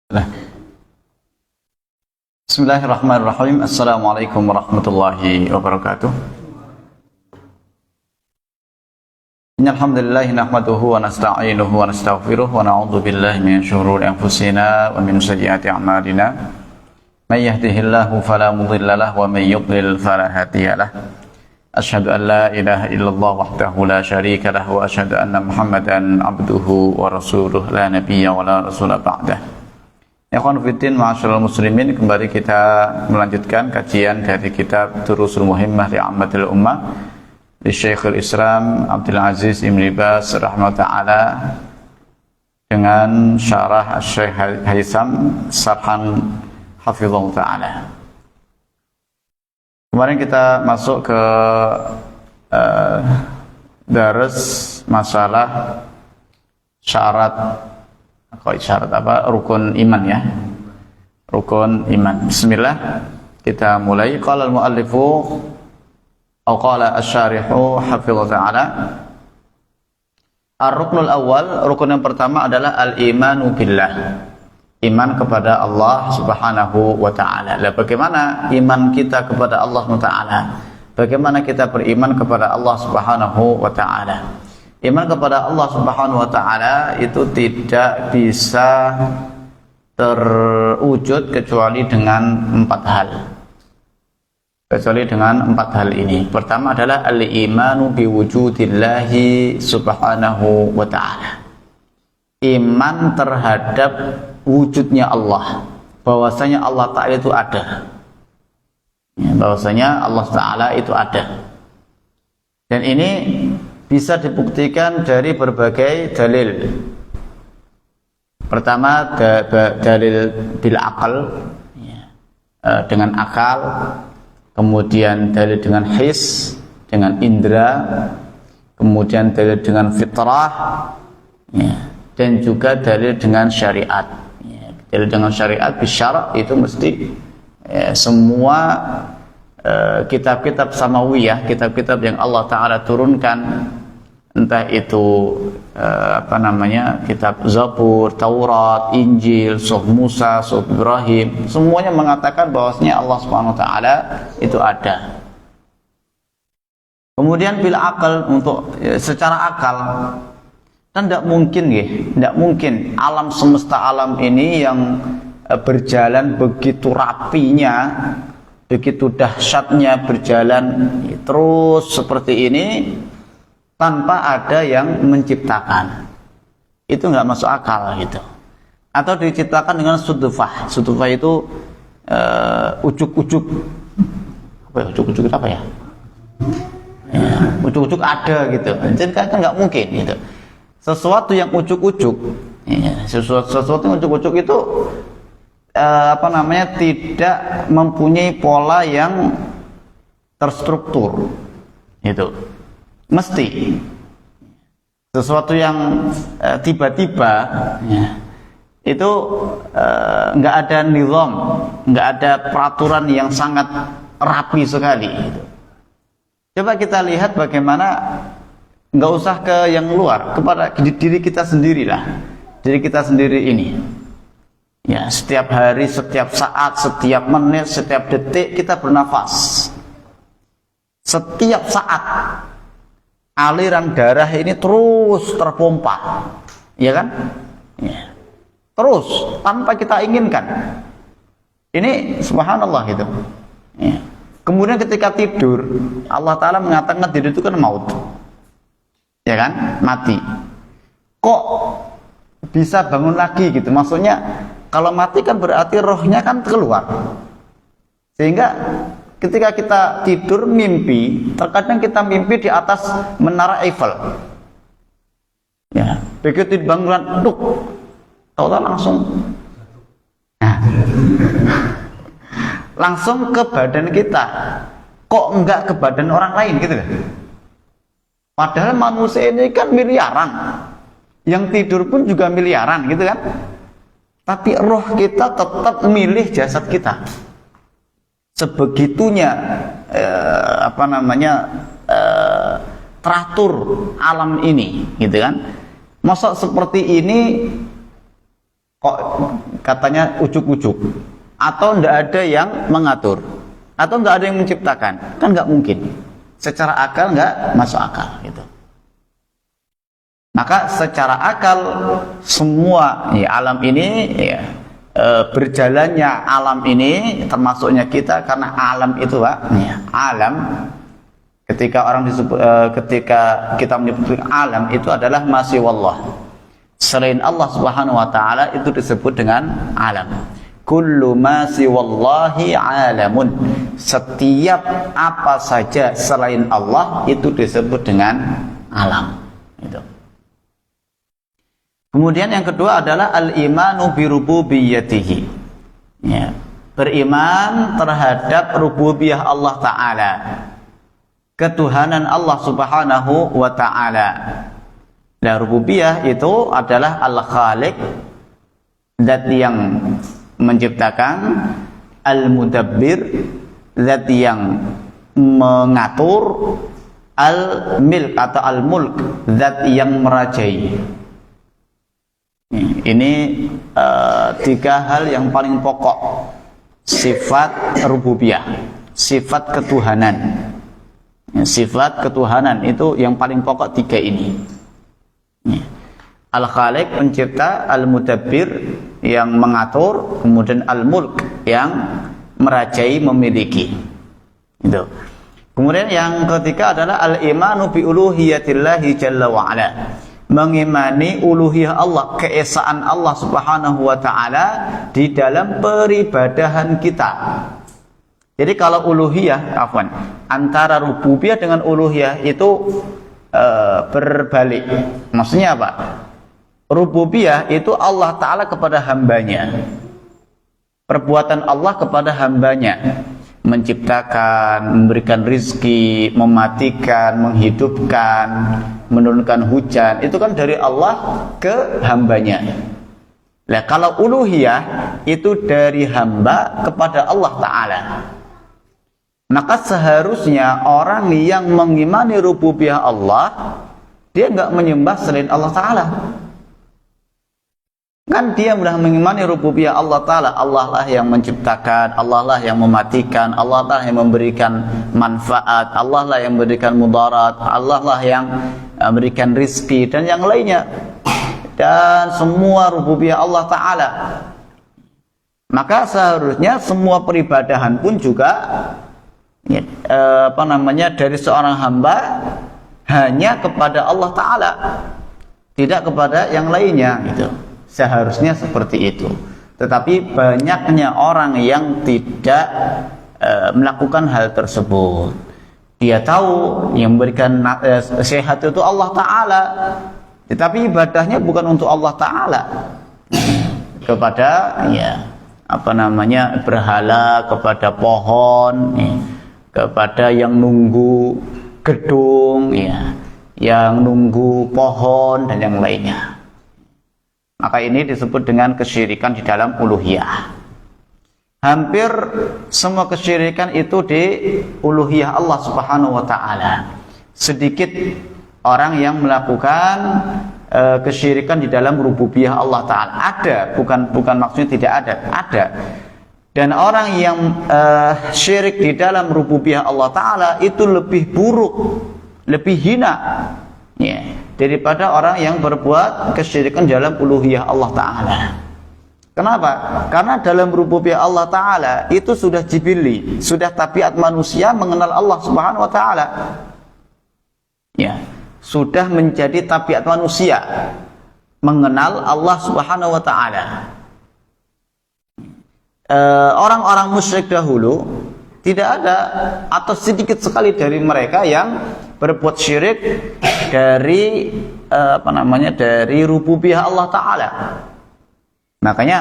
Nah. Bismillahirrahmanirrahim. Assalamualaikum warahmatullahi wabarakatuh. Innalhamdulillah nahmaduhu wa nasta'inuhu wa nastaghfiruh wa na'udzu billahi min syururi anfusina wa min sayyiati a'malina. May yahdihillahu fala mudilla lahu wa may yudlil fala hadiya lahu. Asyhadu an la ilaha illallah wahdahu la syarika lahu wa asyhadu anna Muhammadan abduhu wa rasuluh la nabiyya wa la rasula ba'dah. Ikhwan fillah ma'asyiral muslimin, kembali kita melanjutkan kajian dari kitab Durusul Muhimmah li Ammatil Ummah di Syekhul Islam Abdul Aziz Ibn Baz rahimahullah ta'ala dengan syarah Syekh Haitham sarhan hafizahullah ta'ala. Kemarin kita masuk ke daras masalah syarat rukun iman ya, rukun iman. Bismillah, kita mulai. Qala al-muallifu atau qala asy-syarihu hafizallahu ta'ala, ar-ruknul awal, rukun yang pertama adalah al-imanu billah, iman kepada Allah subhanahu wa ta'ala. Lah bagaimana iman kita kepada Allah subhanahu wa ta'ala? Bagaimana kita beriman kepada Allah subhanahu wa ta'ala? Iman kepada Allah subhanahu wa ta'ala itu tidak bisa terwujud kecuali dengan empat hal. Ini. Pertama adalah al-imanu biwujudillahi subhanahu wa ta'ala. Iman terhadap wujudnya Allah, bahwasanya Allah Ta'ala itu ada. Bahwasanya Allah Ta'ala itu ada. Dan ini bisa dibuktikan dari berbagai dalil. Pertama, dalil bil akal, dengan akal. Kemudian dalil dengan his, dengan indra. Kemudian dalil dengan fitrah, dan juga dalil dengan syariat. Dalil dengan syariat bisyara itu mesti semua kitab-kitab samawiyah, kitab-kitab yang Allah Ta'ala turunkan, entah itu kitab Zabur, Taurat, Injil, Suhuf Musa, Suhuf Ibrahim, semuanya mengatakan bahwasanya Allah Subhanahu wa ta'ala itu ada. Kemudian bil akal, untuk secara akal, kan tidak mungkin alam semesta alam ini yang berjalan begitu rapinya, begitu dahsyatnya berjalan terus seperti ini tanpa ada yang menciptakan. Itu nggak masuk akal gitu. Atau diciptakan dengan sudufah. Sudufah itu ujuk-ujuk. Ujuk-ujuk apa ya? Ujuk-ujuk ada gitu. Jadi kan nggak mungkin gitu. Sesuatu yang ujuk-ujuk, sesuatu yang ujuk-ujuk itu tidak mempunyai pola yang terstruktur. Itu mesti sesuatu yang tiba-tiba itu nggak ada nizam, nggak ada peraturan yang sangat rapi sekali gitu. Coba kita lihat bagaimana, nggak usah ke yang luar, kepada diri kita sendirilah, diri kita sendiri ini. Ya, setiap hari, setiap saat, setiap menit, setiap detik kita bernafas. Setiap saat aliran darah ini terus terpompa, ya kan? Ya. Terus tanpa kita inginkan. Ini subhanallah gitu. Ya. Kemudian ketika tidur, Allah Ta'ala mengatakan tidur itu kan maut, ya kan? Mati. Kok bisa bangun lagi gitu? Maksudnya kalau mati kan berarti rohnya kan keluar. Sehingga ketika kita tidur mimpi, terkadang kita mimpi di atas menara Eiffel. Ya, begitu dibangun, tahu-tahu langsung ke badan kita. Kok enggak ke badan orang lain gitu kan? Padahal manusia ini kan miliaran. Yang tidur pun juga miliaran gitu kan? Tapi roh kita tetap milih jasad kita. Sebegitunya teratur alam ini, gitu kan? Masa seperti ini kok katanya ujuk-ujuk, atau tidak ada yang mengatur, atau tidak ada yang menciptakan, kan nggak mungkin. Secara akal nggak masuk akal gitu. Maka secara akal semua ya, alam ini ya, berjalannya alam ini termasuknya kita, karena alam itu Pak ya, alam ketika orang disebut, ketika kita menyebut alam itu adalah masih wallah, selain Allah Subhanahu wa taala itu disebut dengan alam. Kullu ma siwallahi alamun, setiap apa saja selain Allah itu disebut dengan alam itu. Kemudian yang kedua adalah al-imanu bi rububiyyatihi, ya, beriman terhadap rububiyah Allah taala, ketuhanan Allah Subhanahu wa taala. Nah, rububiyah itu adalah al-khaliq, zat yang menciptakan, al-mudabbir, zat yang mengatur, al-milk atau al-mulk, zat yang merajai. Ini tiga hal yang paling pokok sifat rububiyah, sifat ketuhanan. Sifat ketuhanan itu yang paling pokok tiga ini. Al-Khaliq pencipta, al-Mudabbir yang mengatur, kemudian al-Mulk yang merajai, memiliki. Itu. Kemudian yang ketiga adalah al-imanu bi uluhiyatillahi jalla wa ala, mengimani uluhiyah Allah, keesaan Allah Subhanahu wa taala di dalam peribadahan kita. Jadi kalau uluhiyah, antara rububiyah dengan uluhiyah itu berbalik. Maksudnya apa? Rububiyah itu Allah taala kepada hambanya, perbuatan Allah kepada hambanya, menciptakan, memberikan rizki, mematikan, menghidupkan, menurunkan hujan, itu kan dari Allah ke hambanya. Nah, kalau uluhiyah itu dari hamba kepada Allah taala. Maka seharusnya orang yang mengimani rububiyah Allah, dia nggak menyembah selain Allah taala. Kan dia sudah mengimani rububiyah Allah taala, Allah lah yang menciptakan, Allah lah yang mematikan, Allah lah yang memberikan manfaat, Allah lah yang memberikan mudarat, Allah lah yang memberikan rizki dan yang lainnya, dan semua rububiyah Allah taala. Maka seharusnya semua peribadahan pun juga dari seorang hamba hanya kepada Allah taala, tidak kepada yang lainnya gitu. Seharusnya seperti itu. Tetapi banyaknya orang yang tidak melakukan hal tersebut. Dia tahu yang memberikan sehat itu Allah taala, tetapi ibadahnya bukan untuk Allah taala, kepada berhala, kepada pohon, kepada yang nunggu gedung, yang nunggu pohon dan yang lainnya. Maka ini disebut dengan kesyirikan di dalam uluhiyah. Hampir semua kesyirikan itu di uluhiyah Allah Subhanahu wa taala. Sedikit orang yang melakukan kesyirikan di dalam rububiyah Allah taala. Ada, bukan maksudnya tidak ada, ada. Dan orang yang syirik di dalam rububiyah Allah taala itu lebih buruk, lebih hina, daripada orang yang berbuat kesyirikan dalam uluhiyah Allah taala. Kenapa? Karena dalam rububiyah Allah taala itu sudah jibili, sudah tabiat manusia mengenal Allah Subhanahu wa taala. Sudah menjadi tabiat manusia mengenal Allah Subhanahu wa taala. Orang-orang musyrik dahulu tidak ada atau sedikit sekali dari mereka yang berbuat syirik dari dari rububiyah Allah taala. Makanya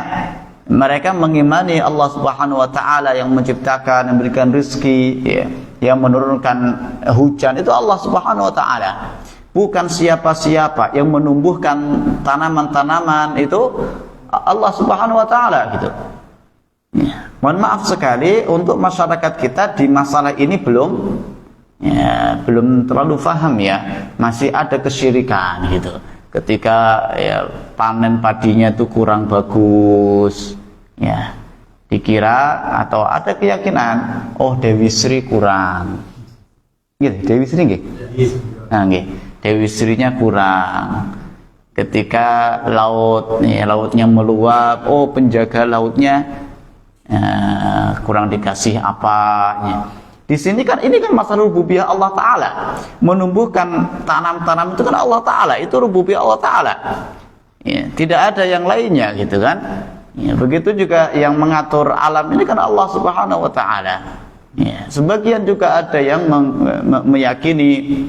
mereka mengimani Allah Subhanahu wa taala yang menciptakan, yang memberikan rezeki, yang menurunkan hujan, itu Allah Subhanahu wa taala. Bukan siapa-siapa yang menumbuhkan tanaman-tanaman, itu Allah Subhanahu wa taala gitu. Mohon maaf sekali untuk masyarakat kita di masalah ini belum terlalu paham, masih ada kesyirikan gitu. ketika ya panen padinya itu kurang bagus, ya dikira atau ada keyakinan, oh Dewi Sri kurang, gitu, Dewi Sri nggih, nah nggih, Dewi Srinya kurang. Ketika lautnya meluap, oh penjaga lautnya kurang dikasih apa, ya. Di sini kan ini kan masalah rububiyah Allah Ta'ala. Menumbuhkan tanam-tanam itu kan Allah Ta'ala, itu rububiyah Allah Ta'ala, ya, tidak ada yang lainnya gitu kan, ya, begitu juga yang mengatur alam ini kan Allah Subhanahu Wa Ta'ala, ya. Sebagian juga ada yang meyakini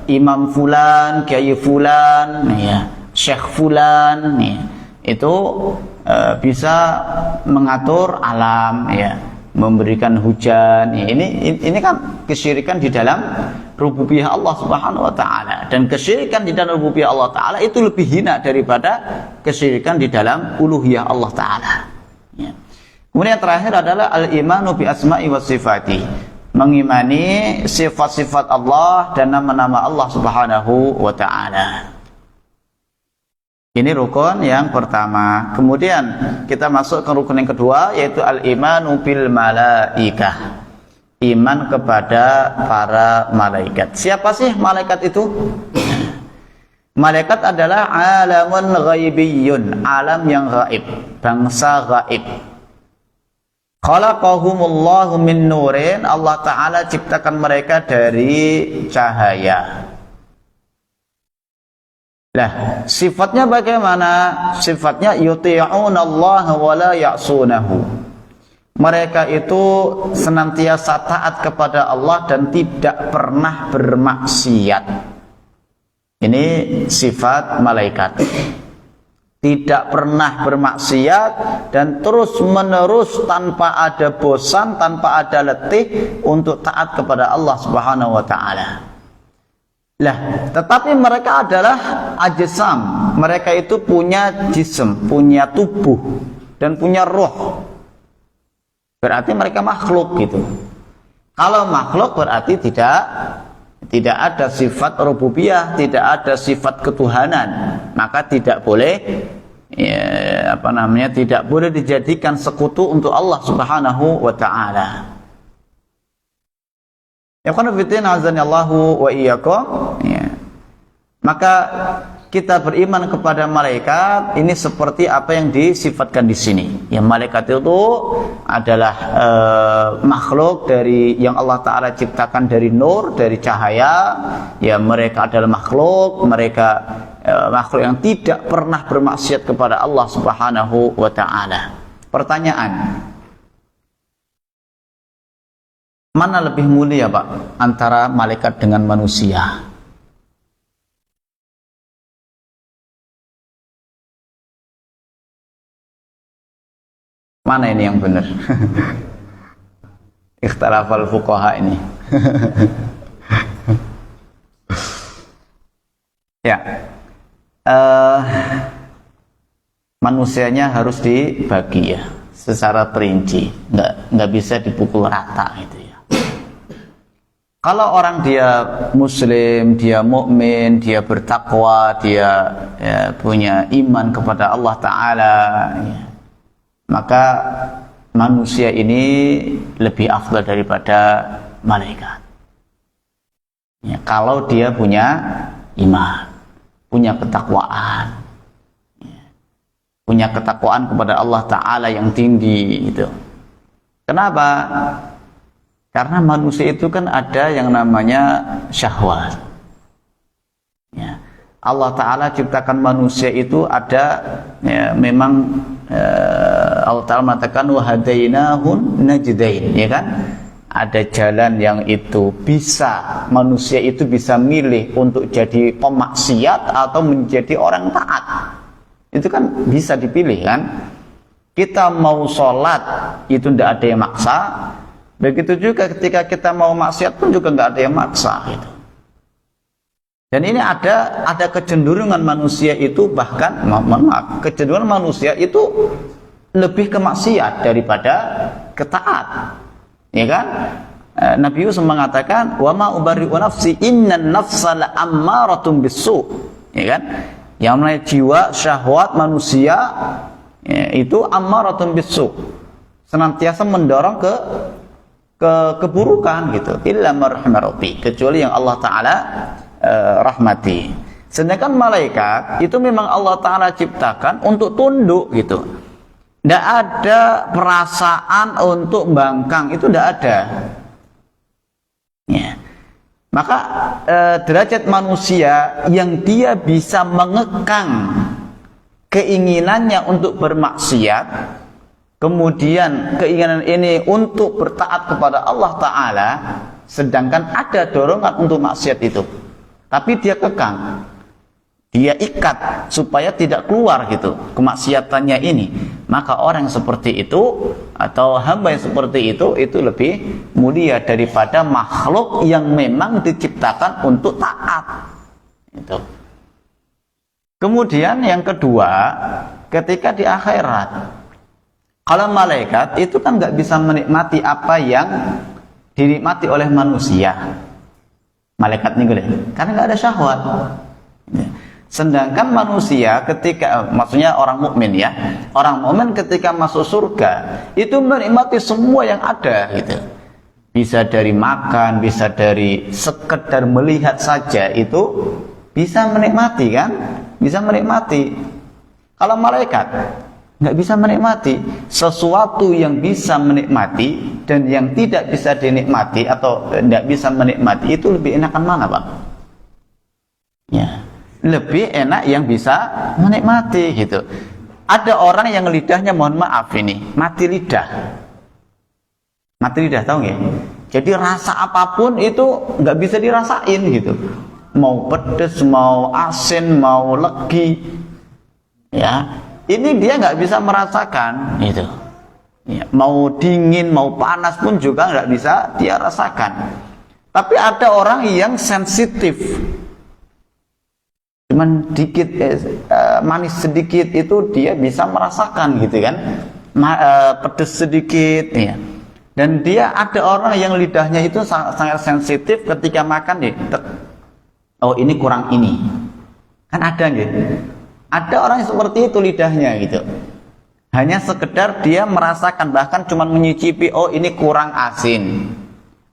imam fulan, kiai fulan, ya, syekh fulan, ya, itu bisa mengatur alam, ya, memberikan hujan, ya. Ini kan kesyirikan di dalam rububiyah Allah Subhanahu Wa Ta'ala, dan kesyirikan di dalam rububiyah Allah Ta'ala itu lebih hina daripada kesyirikan di dalam uluhiyah Allah Ta'ala, ya. Kemudian yang terakhir adalah al-imanu bi asma'i wa sifati, mengimani sifat-sifat Allah dan nama-nama Allah Subhanahu wa Ta'ala. Ini rukun yang pertama. Kemudian kita masuk ke rukun yang kedua, yaitu al-imanu bil malaikah, iman kepada para malaikat. Siapa sih malaikat itu? Malaikat adalah alamun ghaibiyun, alam yang gaib, bangsa gaib. Khalaqahumullahu min nurin, Allah Ta'ala ciptakan mereka dari cahaya. Lah, sifatnya bagaimana? Sifatnya yuti'unallaha wa la ya'sunahu. Mereka itu senantiasa taat kepada Allah dan tidak pernah bermaksiat. Ini sifat malaikat. Tidak pernah bermaksiat dan terus menerus tanpa ada bosan, tanpa ada letih untuk taat kepada Allah Subhanahu wa Ta'ala. Lah, tetapi mereka adalah ajsam. Mereka itu punya jism, punya tubuh dan punya roh. Berarti mereka makhluk gitu. Kalau makhluk berarti tidak ada sifat rububiyah, tidak ada sifat ketuhanan, maka tidak boleh tidak boleh dijadikan sekutu untuk Allah Subhanahu wa Ta'ala. Ya khana fitina azanillahu wa iyyakum, ya. Maka kita beriman kepada malaikat ini seperti apa yang disifatkan di sini. Ya, malaikat itu adalah makhluk dari yang Allah Ta'ala ciptakan dari nur, dari cahaya. Ya, mereka adalah makhluk yang tidak pernah bermaksiat kepada Allah Subhanahu wa Ta'ala. Pertanyaan, mana lebih mulia Pak antara malaikat dengan manusia? Mana ini yang benar? Ikhtilafal fuqaha ini. Ya, manusianya harus dibagi ya, secara perinci, nggak bisa dipukul rata gitu ya. Kalau orang dia muslim, dia mukmin, dia bertakwa, dia punya iman kepada Allah Ta'ala, ya, maka manusia ini lebih afdal daripada malaikat. Ya, kalau dia punya iman, punya ketakwaan, ya, punya ketakwaan kepada Allah Ta'ala yang tinggi gitu. Kenapa? Karena manusia itu kan ada yang namanya syahwat. Ya. Allah Ta'ala ciptakan manusia itu ada, ya, memang Allah Ta'ala mengatakan wahadainahun najdain, ya kan? Ada jalan yang itu bisa, manusia itu bisa milih untuk jadi pemaksiat atau menjadi orang taat. Itu kan bisa dipilih kan? Kita mau sholat itu tidak ada yang maksa. Begitu juga ketika kita mau maksiat pun juga nggak ada yang maksa gitu. Dan ini ada kecenderungan manusia itu, bahkan kecenderungan manusia itu lebih ke maksiat daripada ke taat, ya kan? Nabi Yusuf mengatakan, wa ma ubarri'u nafsi innan nafsa la'ammaratun bisu'. Ya kan? Yang namanya jiwa syahwat manusia itu ammaratun bisu'. Senantiasa mendorong ke keburukan gitu. Illa marhamati, kecuali yang Allah Taala rahmati. Sedangkan malaikat itu memang Allah Taala ciptakan untuk tunduk gitu. Tidak ada perasaan untuk bangkang, itu tidak ada. Ya. Maka derajat manusia yang dia bisa mengekang keinginannya untuk bermaksiat, kemudian keinginan ini untuk bertaat kepada Allah Ta'ala, sedangkan ada dorongan untuk maksiat itu, tapi dia kekang, dia ikat supaya tidak keluar gitu kemaksiatannya ini, maka orang seperti itu atau hamba yang seperti itu lebih mulia daripada makhluk yang memang diciptakan untuk taat itu. Kemudian yang kedua, ketika di akhirat, kalau malaikat itu kan nggak bisa menikmati apa yang dinikmati oleh manusia, malaikat ini karena nggak ada syahwat. Sedangkan manusia ketika, maksudnya orang mukmin ya, orang mukmin ketika masuk surga itu menikmati semua yang ada gitu. Bisa dari makan, bisa dari sekedar melihat saja itu bisa menikmati kan, bisa menikmati. Kalau malaikat nggak bisa menikmati sesuatu yang bisa menikmati dan yang tidak bisa dinikmati atau tidak bisa menikmati, itu lebih enakan mana, Pak? Ya. Lebih enak yang bisa menikmati gitu. Ada orang yang lidahnya, mohon maaf ini, mati lidah, tahu nggak? Jadi rasa apapun itu nggak bisa dirasain gitu. Mau pedes, mau asin, mau legi, ya ini dia nggak bisa merasakan gitu. Ya, mau dingin, mau panas pun juga nggak bisa dia rasakan. Tapi ada orang yang sensitif. Cuman dikit manis sedikit itu dia bisa merasakan gitu kan, pedes sedikit ya. Dan dia ada orang yang lidahnya itu sangat sensitif ketika makan nih, oh ini kurang ini, kan ada gitu. Ada orang yang seperti itu lidahnya gitu, hanya sekedar dia merasakan, bahkan cuman menyicipi, oh ini kurang asin,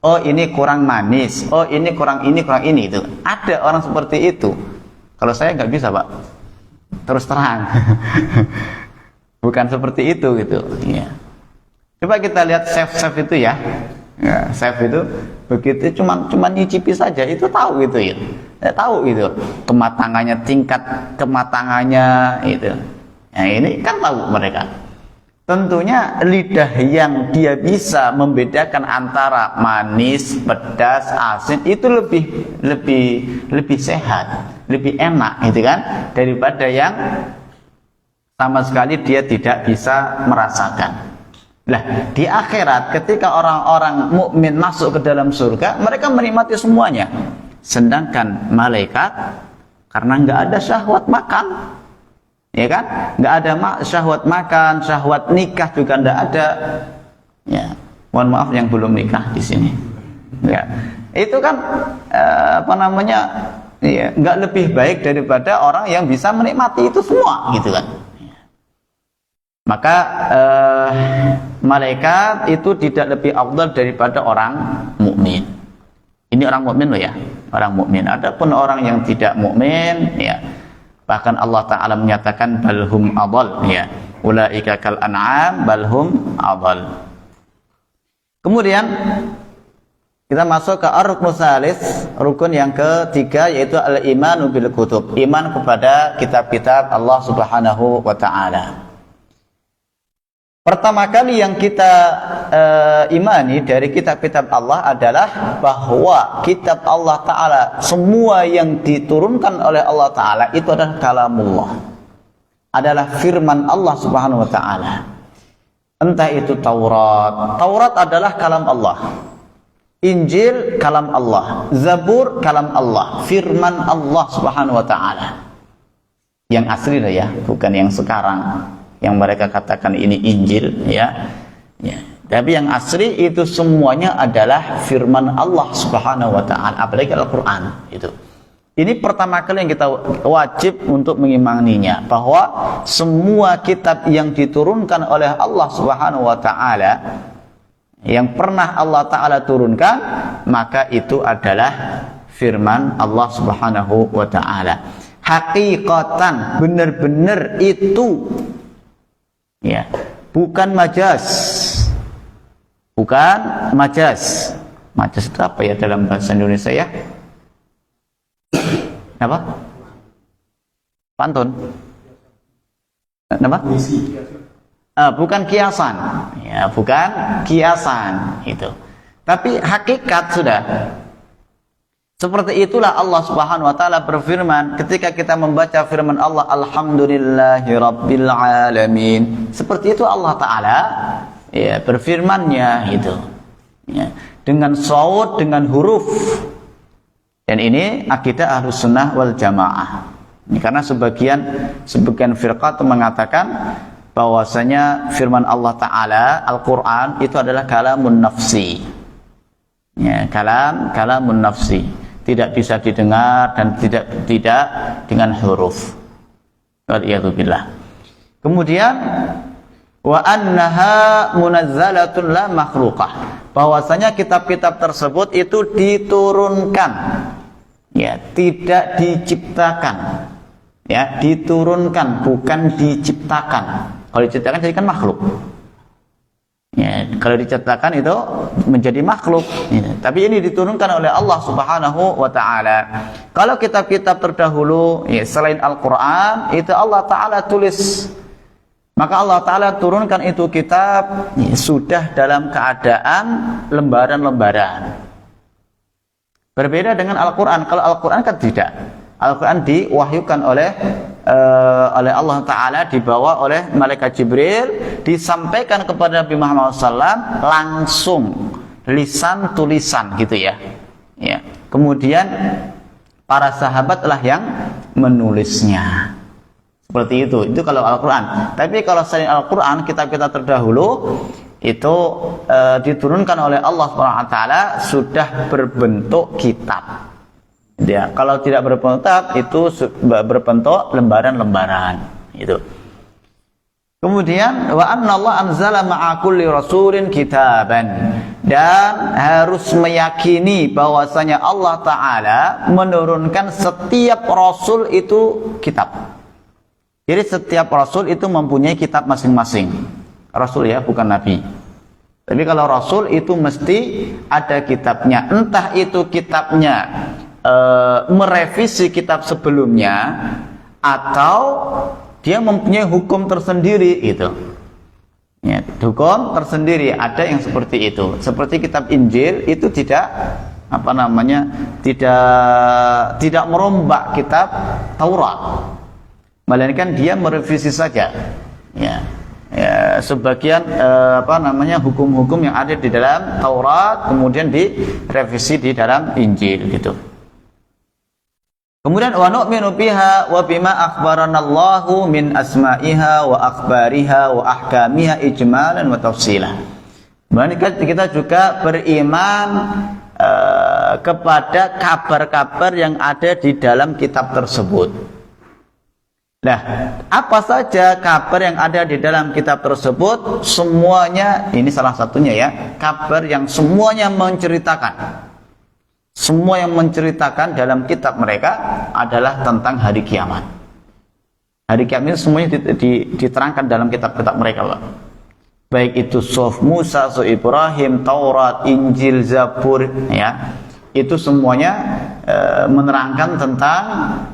oh ini kurang manis, oh ini kurang ini itu. Ada orang seperti itu. Kalau saya nggak bisa, Pak, terus terang. Bukan seperti itu gitu ya. Coba kita lihat chef itu ya, chef itu begitu cuma nyicipi saja itu tahu gitu ya, tahu gitu kematangannya, tingkat kematangannya itu. Nah ini kan tahu mereka. Tentunya lidah yang dia bisa membedakan antara manis, pedas, asin itu lebih sehat, lebih enak gitu kan, daripada yang sama sekali dia tidak bisa merasakan. Lah di akhirat ketika orang-orang mukmin masuk ke dalam surga, mereka menikmati semuanya. Sedangkan malaikat karena nggak ada syahwat makan, ya kan, nggak ada syahwat makan, syahwat nikah juga nggak ada. Ya, mohon maaf yang belum nikah di sini. Ya, itu kan ya, nggak lebih baik daripada orang yang bisa menikmati itu semua, gitu kan. Maka malaikat itu tidak lebih afdal daripada orang mukmin. Ini orang mukmin loh ya, orang mukmin. Adapun orang yang tidak mukmin, ya, bahkan Allah Ta'ala menyatakan balhum adal ya, ulaika kal an'am balhum adal. Kemudian kita masuk ke ar-ruknus salis, rukun yang ketiga, yaitu al-imanu bil kutub, iman kepada kitab-kitab Allah Subhanahu wa Ta'ala. Pertama kali yang kita imani dari kitab-kitab Allah adalah bahwa kitab Allah Ta'ala, semua yang diturunkan oleh Allah Ta'ala itu adalah kalamullah, adalah firman Allah Subhanahu wa Ta'ala. Entah itu Taurat adalah kalam Allah, Injil kalam Allah, Zabur kalam Allah, firman Allah Subhanahu wa Ta'ala. Yang asli lah ya, bukan yang sekarang yang mereka katakan ini Injil ya. Ya, Tapi yang asli itu semuanya adalah firman Allah Subhanahu wa taala, apalagi Al-Qur'an itu. Ini pertama kali yang kita wajib untuk mengimaninya, bahwa semua kitab yang diturunkan oleh Allah Subhanahu wa taala, yang pernah Allah taala turunkan, maka itu adalah firman Allah Subhanahu wa taala. Hakikatan, benar-benar itu, ya, bukan majaz. Bukan majaz. Majaz itu apa ya dalam bahasa Indonesia ya? Apa? Pantun. Apa? Bukan kiasan. Ya, bukan kiasan itu. Tapi hakikat sudah. Seperti itulah Allah Subhanahu wa taala berfirman ketika kita membaca firman Allah, alhamdulillahirabbil alamin. Seperti itu Allah taala ya berfirmannya itu. Ya, dengan shaud, dengan huruf. Dan ini akidah Ahlus Sunnah wal Jamaah. Ini karena sebagian firqah mengatakan bahwasanya firman Allah taala Al-Qur'an itu adalah kalamun nafsi. Ya, kalamun nafsi. Tidak bisa didengar dan tidak dengan huruf. Waliyadzubillah. Kemudian wa annaha munazzalatun la makhluqah. Bahwasanya kitab-kitab tersebut itu diturunkan. Ya, tidak diciptakan. Ya, diturunkan bukan diciptakan. Kalau diciptakan jadi kan makhluk. Ya, kalau diciptakan itu menjadi makhluk. Ya, tapi ini diturunkan oleh Allah Subhanahu wa taala. Kalau kitab-kitab terdahulu ya, selain Al-Qur'an itu Allah taala tulis. Maka Allah taala turunkan itu kitab ya, sudah dalam keadaan lembaran-lembaran. Berbeda dengan Al-Qur'an. Kalau Al-Qur'an kan tidak. Al-Qur'an diwahyukan oleh Allah Ta'ala, dibawa oleh Malaikat Jibril, disampaikan kepada Nabi Muhammad SAW langsung, lisan tulisan gitu ya. Ya. Kemudian para sahabatlah yang menulisnya. Seperti itu kalau Al-Quran. Tapi kalau selain Al-Quran, kitab-kitab terdahulu itu diturunkan oleh Allah SWT sudah berbentuk kitab. Ya, kalau tidak berbentuk itu berbentuk lembaran-lembaran itu. Kemudian wa anna Allah anzala ma'a kulli rasulin kitaban, dan harus meyakini bahwasanya Allah taala menurunkan setiap rasul itu kitab. Jadi setiap rasul itu mempunyai kitab masing-masing. Rasul ya, bukan nabi. Tapi kalau rasul itu mesti ada kitabnya. Entah itu kitabnya merevisi kitab sebelumnya atau dia mempunyai hukum tersendiri itu. Ya, hukum tersendiri ada yang seperti itu. Seperti kitab Injil itu tidak tidak merombak kitab Taurat. Melainkan dia merevisi saja. Ya. Ya, sebagian hukum-hukum yang ada di dalam Taurat kemudian direvisi di dalam Injil gitu. Kemudian wa nu'minu biha wa bima akhbaranallahu min asma'iha wa akhbariha wa ahkamiha ijmalan wa tafsila. Kita juga beriman kepada kabar-kabar yang ada di dalam kitab tersebut. Nah, apa saja kabar yang ada di dalam kitab tersebut? Semuanya, ini salah satunya ya, kabar yang semuanya menceritakan. Semua yang menceritakan dalam kitab mereka adalah tentang hari kiamat. Hari kiamat itu semuanya diterangkan dalam kitab-kitab mereka, Pak. Baik itu Suhuf Musa, Suhuf Ibrahim, Taurat, Injil, Zabur, ya. Itu semuanya menerangkan tentang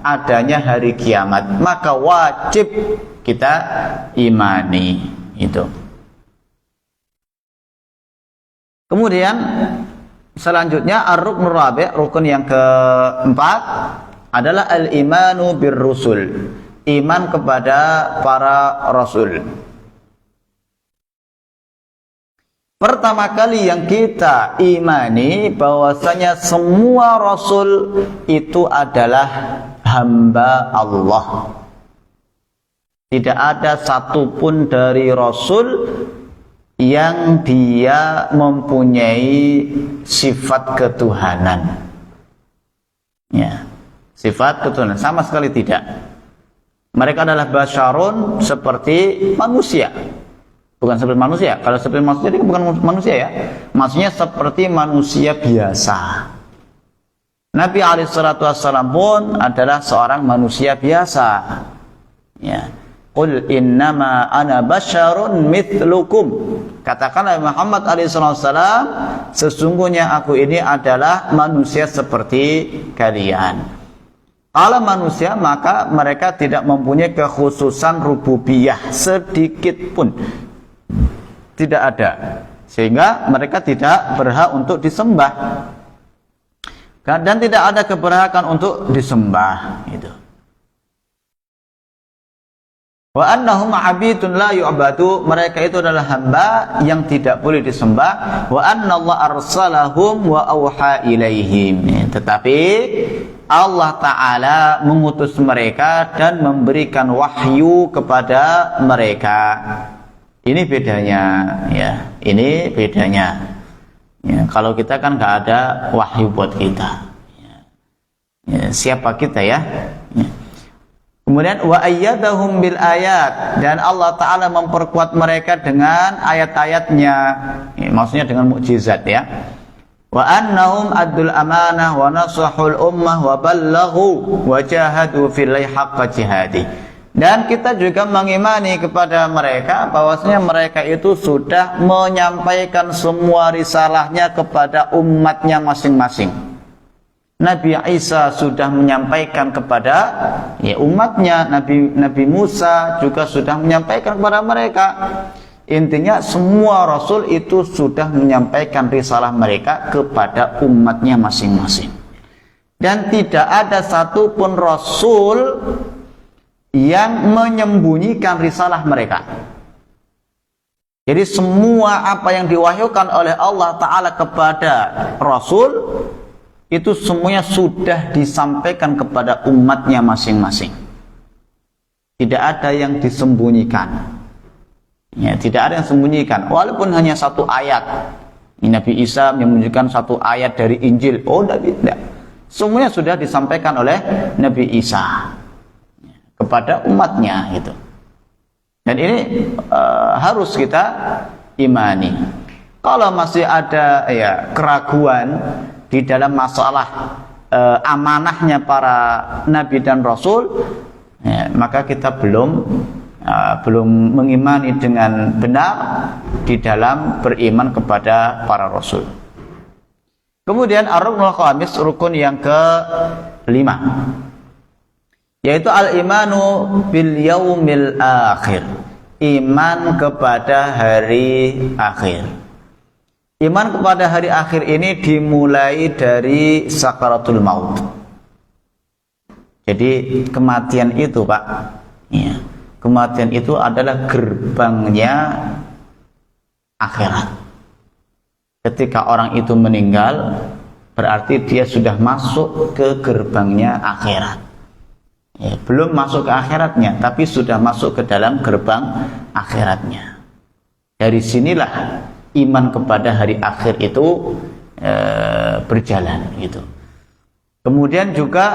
adanya hari kiamat. Maka wajib kita imani itu. Kemudian selanjutnya ar-ruknur rabi', rukun yang keempat adalah al-imanu bir-rusul, iman kepada para rasul. Pertama kali yang kita imani bahwasanya semua rasul itu adalah hamba Allah. Tidak ada satupun dari rasul yang dia mempunyai sifat ketuhanan. Ya, sifat ketuhanan sama sekali tidak. Mereka adalah basyarun, seperti manusia. Bukan seperti manusia. Kalau seperti manusia itu bukan manusia ya. Maksudnya seperti manusia biasa. Nabi SAW pun adalah seorang manusia biasa. Ya. Qul innama ana basyarun mithlukum. Katakanlah Muhammad SAW, sesungguhnya aku ini adalah manusia seperti kalian. Kalau manusia, maka mereka tidak mempunyai kekhususan rububiyah sedikit pun. Tidak ada. Sehingga mereka tidak berhak untuk disembah. Dan tidak ada keberhakan untuk disembah. Gitu. Wa annahum abidun la yu'badu, mereka itu adalah hamba yang tidak boleh disembah. Wa annallaha arsalahum wa auha ilaihim, tetapi Allah Ta'ala mengutus mereka dan memberikan wahyu kepada mereka. Ini bedanya ya, ini bedanya ya, kalau kita kan nggak ada wahyu buat kita ya. Ya, siapa kita ya? Ya. Kemudian wa ayyadahum bil ayat, dan Allah Ta'ala memperkuat mereka dengan ayat-ayatnya, ya, maksudnya dengan mukjizat ya. Wa annahum addul amanah wa nasahul ummah wa ballaghu wa jahadu fillahi haqqa jihadi. Dan kita juga mengimani kepada mereka bahwasanya mereka itu sudah menyampaikan semua risalahnya kepada umatnya masing-masing. Nabi Isa sudah menyampaikan kepada ya, umatnya, Nabi Musa juga sudah menyampaikan kepada mereka. Intinya semua rasul itu sudah menyampaikan risalah mereka kepada umatnya masing-masing. Dan tidak ada satupun rasul yang menyembunyikan risalah mereka. Jadi semua apa yang diwahyukan oleh Allah Ta'ala kepada rasul itu semuanya sudah disampaikan kepada umatnya masing-masing. Tidak ada yang disembunyikan ya, tidak ada yang disembunyikan, walaupun hanya satu ayat. Nabi Isa menyembunyikan satu ayat dari Injil, tidak. Semuanya sudah disampaikan oleh Nabi Isa kepada umatnya gitu. Dan ini harus kita imani. Kalau masih ada ya keraguan di dalam masalah amanahnya para nabi dan rasul, ya, maka kita belum mengimani dengan benar di dalam beriman kepada para rasul. Kemudian ar-ruknul khamis, rukun yang ke-5, yaitu al-imanu bil yaumil akhir, iman kepada hari akhir. Iman kepada hari akhir ini dimulai dari sakaratul maut. Jadi kematian itu Pak ya, kematian itu adalah gerbangnya akhirat. Ketika orang itu meninggal, berarti dia sudah masuk ke gerbangnya akhirat ya, belum masuk ke akhiratnya, tapi sudah masuk ke dalam gerbang akhiratnya. Dari sinilah iman kepada hari akhir itu berjalan gitu. Kemudian juga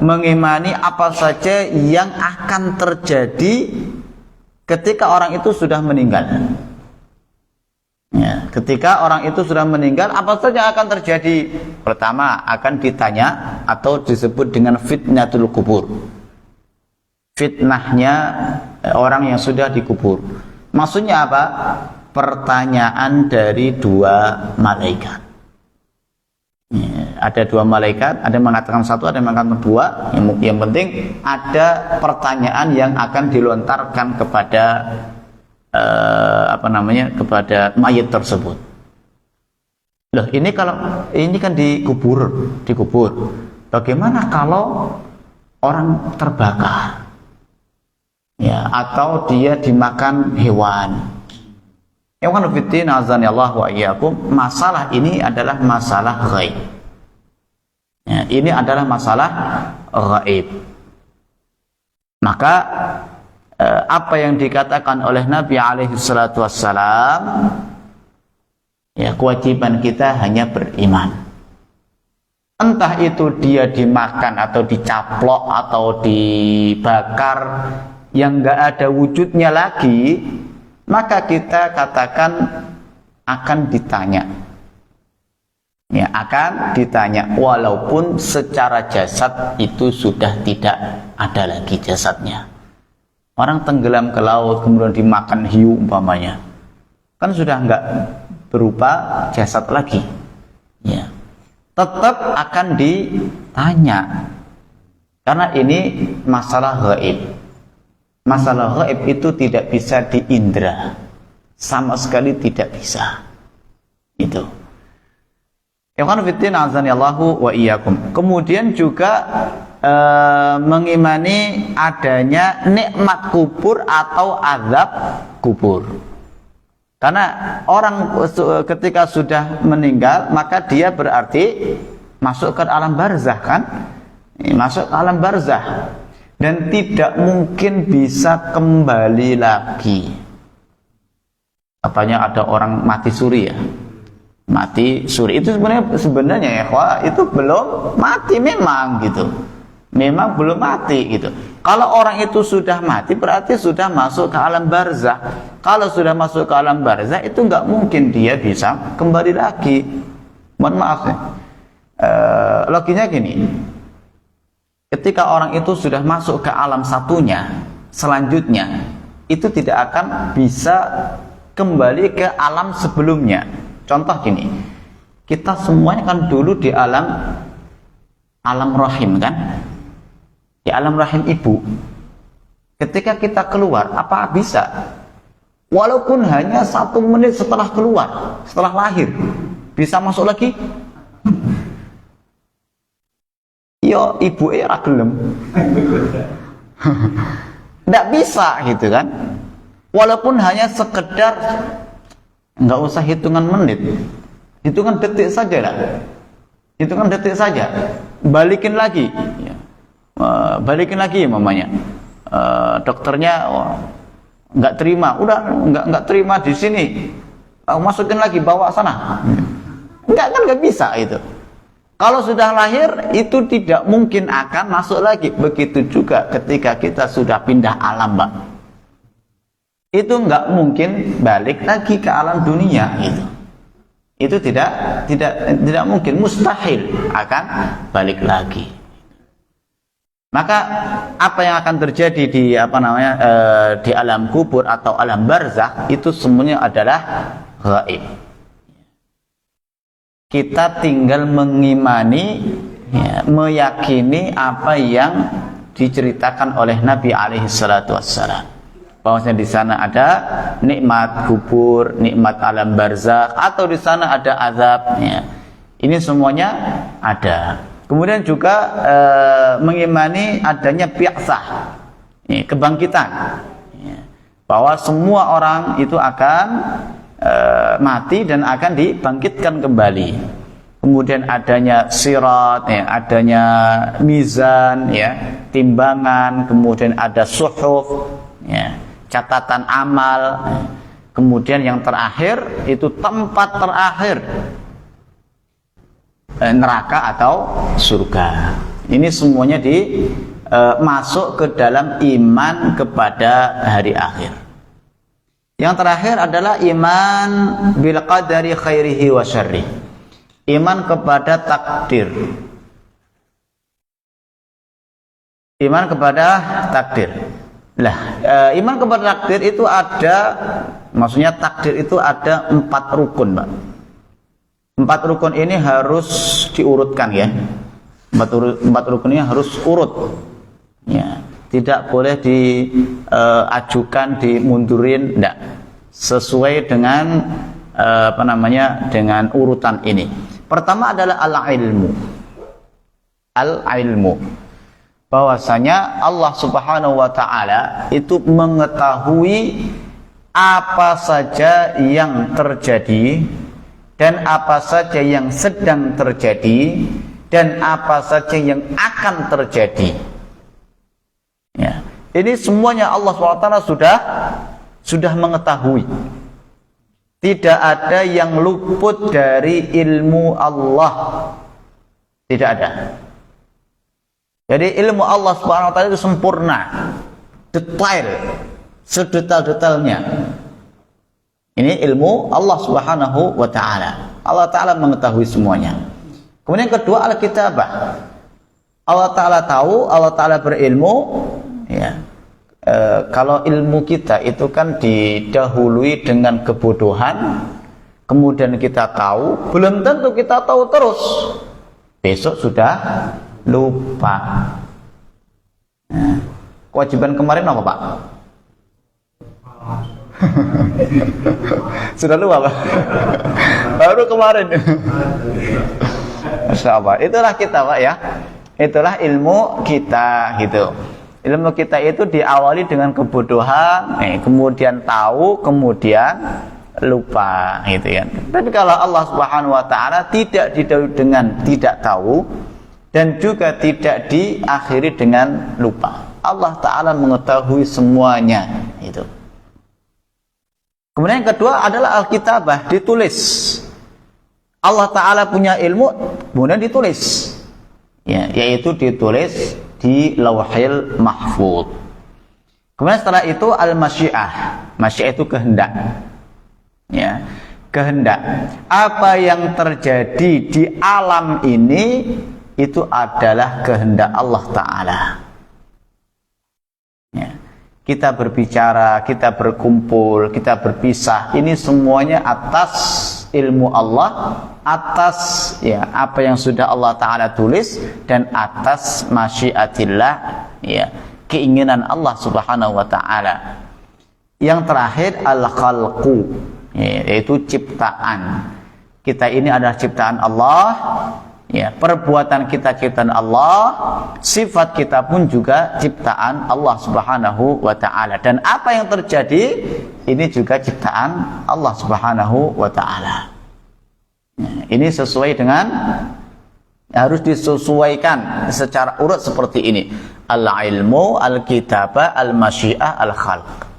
mengimani apa saja yang akan terjadi ketika orang itu sudah meninggal. Ya, ketika orang itu sudah meninggal, apa saja akan terjadi? Pertama, akan ditanya atau disebut dengan fitnatul kubur. Fitnahnya orang yang sudah dikubur. Maksudnya apa? Pertanyaan dari dua malaikat. Ya, ada dua malaikat, ada yang mengatakan satu, ada yang mengatakan dua. Yang penting ada pertanyaan yang akan dilontarkan kepada kepada mayit tersebut. Loh, ini kan dikubur. Bagaimana kalau orang terbakar? Ya, atau dia dimakan hewan. Ya kan fitin azanillahu wa iyyakum, masalah ini adalah masalah ghaib. Ya, ini adalah masalah ghaib. Maka apa yang dikatakan oleh Nabi alaihi salatu wassalam Ya, kewajiban kita hanya beriman. Entah itu dia dimakan atau dicaplok atau dibakar yang nggak ada wujudnya lagi, maka kita katakan akan ditanya. Ya, akan ditanya walaupun secara jasad itu sudah tidak ada lagi jasadnya. Orang tenggelam ke laut kemudian dimakan hiu umpamanya, kan sudah nggak berupa jasad lagi. Ya, tetap akan ditanya karena ini masalah gaib. Masalah gaib itu tidak bisa diindra, sama sekali tidak bisa. Itu. Ikhwan fillah azanillahu wa iyyakum. Kemudian juga mengimani adanya nikmat kubur atau azab kubur. Karena orang ketika sudah meninggal, maka dia berarti masuk ke alam barzah, kan? Masuk ke alam barzah dan tidak mungkin bisa kembali lagi. Katanya ada orang mati suri ya. Mati suri itu sebenarnya ya, itu belum mati memang gitu. Memang belum mati gitu. Kalau orang itu sudah mati berarti sudah masuk ke alam barzah. Kalau sudah masuk ke alam barzah itu nggak mungkin dia bisa kembali lagi. Mohon maaf ya. Logiknya gini. Ketika orang itu sudah masuk ke alam satunya, selanjutnya itu tidak akan bisa kembali ke alam sebelumnya. Contoh gini. Kita semuanya kan dulu di alam rahim kan? Di alam rahim ibu. Ketika kita keluar, apa bisa? Walaupun hanya 1 menit setelah keluar, setelah lahir, bisa masuk lagi? Yo, ibu gelem. Tidak bisa gitu kan? Walaupun hanya sekedar, nggak usah hitungan menit, hitungan detik saja lah. Hitungan detik saja. Balikin lagi. Balikin lagi mamanya. Dokternya nggak terima, udah nggak terima di sini, masukin lagi, bawa sana. Nggak bisa itu. Kalau sudah lahir itu tidak mungkin akan masuk lagi. Begitu juga ketika kita sudah pindah alam, Mbak. Itu nggak mungkin balik lagi ke alam dunia itu. Itu tidak mungkin, mustahil akan balik lagi. Maka apa yang akan terjadi di di alam kubur atau alam barzakh itu semuanya adalah gaib. Kita tinggal mengimani, ya, meyakini apa yang diceritakan oleh Nabi alaihi salatu wassalam. Bahwasanya di sana ada nikmat kubur, nikmat alam barzakh, atau di sana ada azab. Ya. Ini semuanya ada. Kemudian juga mengimani adanya bi'tsah, kebangkitan, bahwa semua orang itu akan mati dan akan dibangkitkan kembali. Kemudian adanya sirat, adanya mizan, timbangan, kemudian ada suhuf, catatan amal. Kemudian yang terakhir itu tempat terakhir, neraka atau surga. Ini semuanya masuk ke dalam iman kepada hari akhir. Yang terakhir adalah iman bil qadari khairihi wa syarri. Iman kepada takdir. Iman kepada takdir. Lah, iman kepada takdir itu ada, maksudnya takdir itu ada 4 rukun, Mbak. 4 rukun ini harus diurutkan ya. 4 rukun ini harus urut. Ya, tidak boleh diajukan, dimundurin, enggak. Sesuai dengan dengan urutan ini. Pertama adalah al-ilmu. Al-ilmu. Bahwasanya Allah Subhanahu wa taala itu mengetahui apa saja yang terjadi dan apa saja yang sedang terjadi dan apa saja yang akan terjadi. Ya, ini semuanya Allah SWT sudah mengetahui. Tidak ada yang luput dari ilmu Allah. Tidak ada. Jadi ilmu Allah Subhanahu wa taala itu sempurna, detail, sedetail-detailnya. Ini ilmu Allah Subhanahu wa taala. Allah taala mengetahui semuanya. Kemudian kedua, al-kitabah. Allah taala tahu, Allah taala berilmu, ya. Kalau ilmu kita itu kan didahului dengan kebodohan, kemudian kita tahu, belum tentu kita tahu terus. Besok sudah lupa. Nah, kewajiban kemarin apa, Pak? Sudah lupa, Pak? Baru kemarin. Masya Allah. Itulah kita, Pak, ya. Itulah ilmu kita, gitu. Ilmu kita itu diawali dengan kebodohan, kemudian tahu, kemudian lupa, gitu ya. Tapi kalau Allah Subhanahu wa taala tidak didahului dengan tidak tahu dan juga tidak diakhiri dengan lupa. Allah taala mengetahui semuanya, itu. Kemudian yang kedua adalah al-kitabah, ditulis. Allah taala punya ilmu, kemudian ditulis. Ya, yaitu ditulis di Lauhil Mahfuz. Kemudian setelah itu al-masyiah. Masyiah itu kehendak. Ya, kehendak. Apa yang terjadi di alam ini itu adalah kehendak Allah taala. Ya. Kita berbicara, kita berkumpul, kita berpisah, ini semuanya atas ilmu Allah, atas ya apa yang sudah Allah taala tulis dan atas masyiatillah, ya, keinginan Allah Subhanahu wa taala. Yang terakhir al-khalqu, ya, yaitu ciptaan. Kita ini adalah ciptaan Allah, ya, perbuatan kita ciptaan Allah, sifat kita pun juga ciptaan Allah Subhanahu wa taala, dan apa yang terjadi ini juga ciptaan Allah Subhanahu wa taala. Ini sesuai dengan, harus disesuaikan secara urut seperti ini: al-ilmu, al-kitabah, al-masyiah, al-khalq.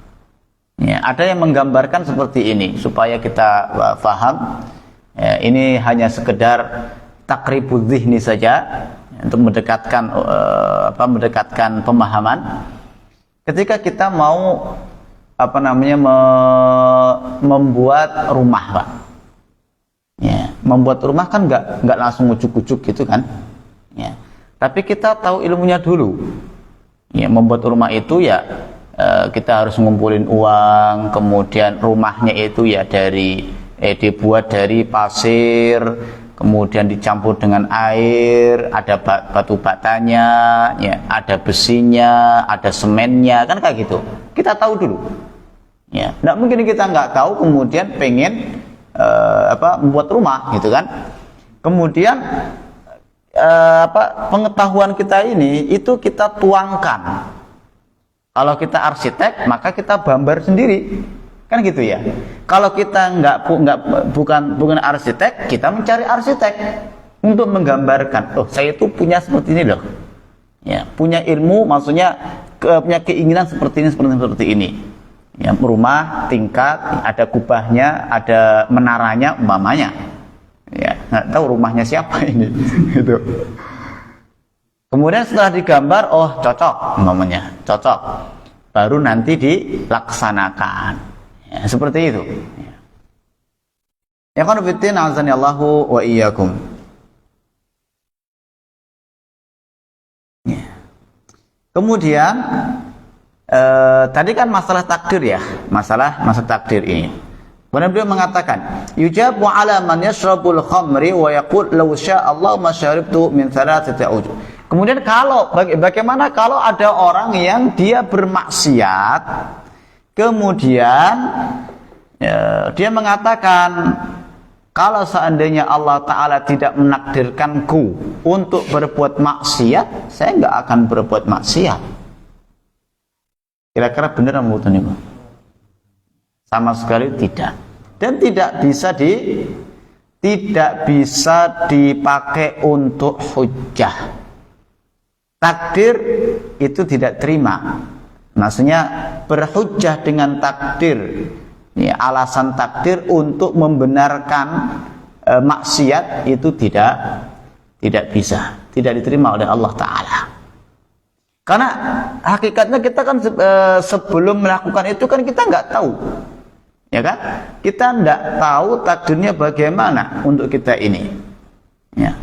Ya, ada yang menggambarkan seperti ini supaya kita paham. Ya, ini hanya sekedar takribudz dzihni saja untuk mendekatkan mendekatkan pemahaman. Ketika kita mau membuat rumah, Pak. Ya, membuat rumah kan nggak langsung ujuk-ujuk gitu kan. Ya. Tapi kita tahu ilmunya dulu. Ya, membuat rumah itu ya kita harus ngumpulin uang, kemudian rumahnya itu ya dibuat dari pasir, kemudian dicampur dengan air, ada batu batanya, ya, ada besinya, ada semennya, kan kayak gitu. Kita tahu dulu. Ya, nggak mungkin kita nggak tahu kemudian pengen membuat rumah, gitu kan. Kemudian pengetahuan kita ini itu kita tuangkan. Kalau kita arsitek, maka kita gambar sendiri, kan gitu ya. Kalau kita bukan arsitek, kita mencari arsitek untuk menggambarkan. Oh, saya itu punya seperti ini loh. Ya, punya ilmu, maksudnya punya keinginan seperti ini. Ya, rumah tingkat, ada kubahnya, ada menaranya umpamanya. Ya, nggak tahu rumahnya siapa ini. Gitu. Kemudian setelah digambar, oh cocok umpamanya, cocok. Baru nanti dilaksanakan. Ya, seperti itu. Ya kan fitin azanillahu wa iyyakum. Ya. Kemudian tadi kan masalah takdir ya, masalah takdir ini. Kemudian beliau mengatakan, yujabu ala man yashrabul khamri wa yaqul law syaa Allah ma syaribtu min thalathati awjuh. Kemudian bagaimana kalau ada orang yang dia bermaksiat, kemudian dia mengatakan, kalau seandainya Allah Ta'ala tidak menakdirkanku untuk berbuat maksiat, saya nggak akan berbuat maksiat. Kira-kira benar apa betul nih, Pak? Sama sekali tidak. Dan tidak bisa dipakai untuk hujjah. Takdir itu tidak terima. Maksudnya berhujjah dengan takdir Ya, alasan takdir untuk membenarkan maksiat itu tidak bisa, tidak diterima oleh Allah Ta'ala. Karena hakikatnya kita kan sebelum melakukan itu kan kita nggak tahu, ya kan? Kita nggak tahu takdirnya bagaimana untuk kita ini. Ya.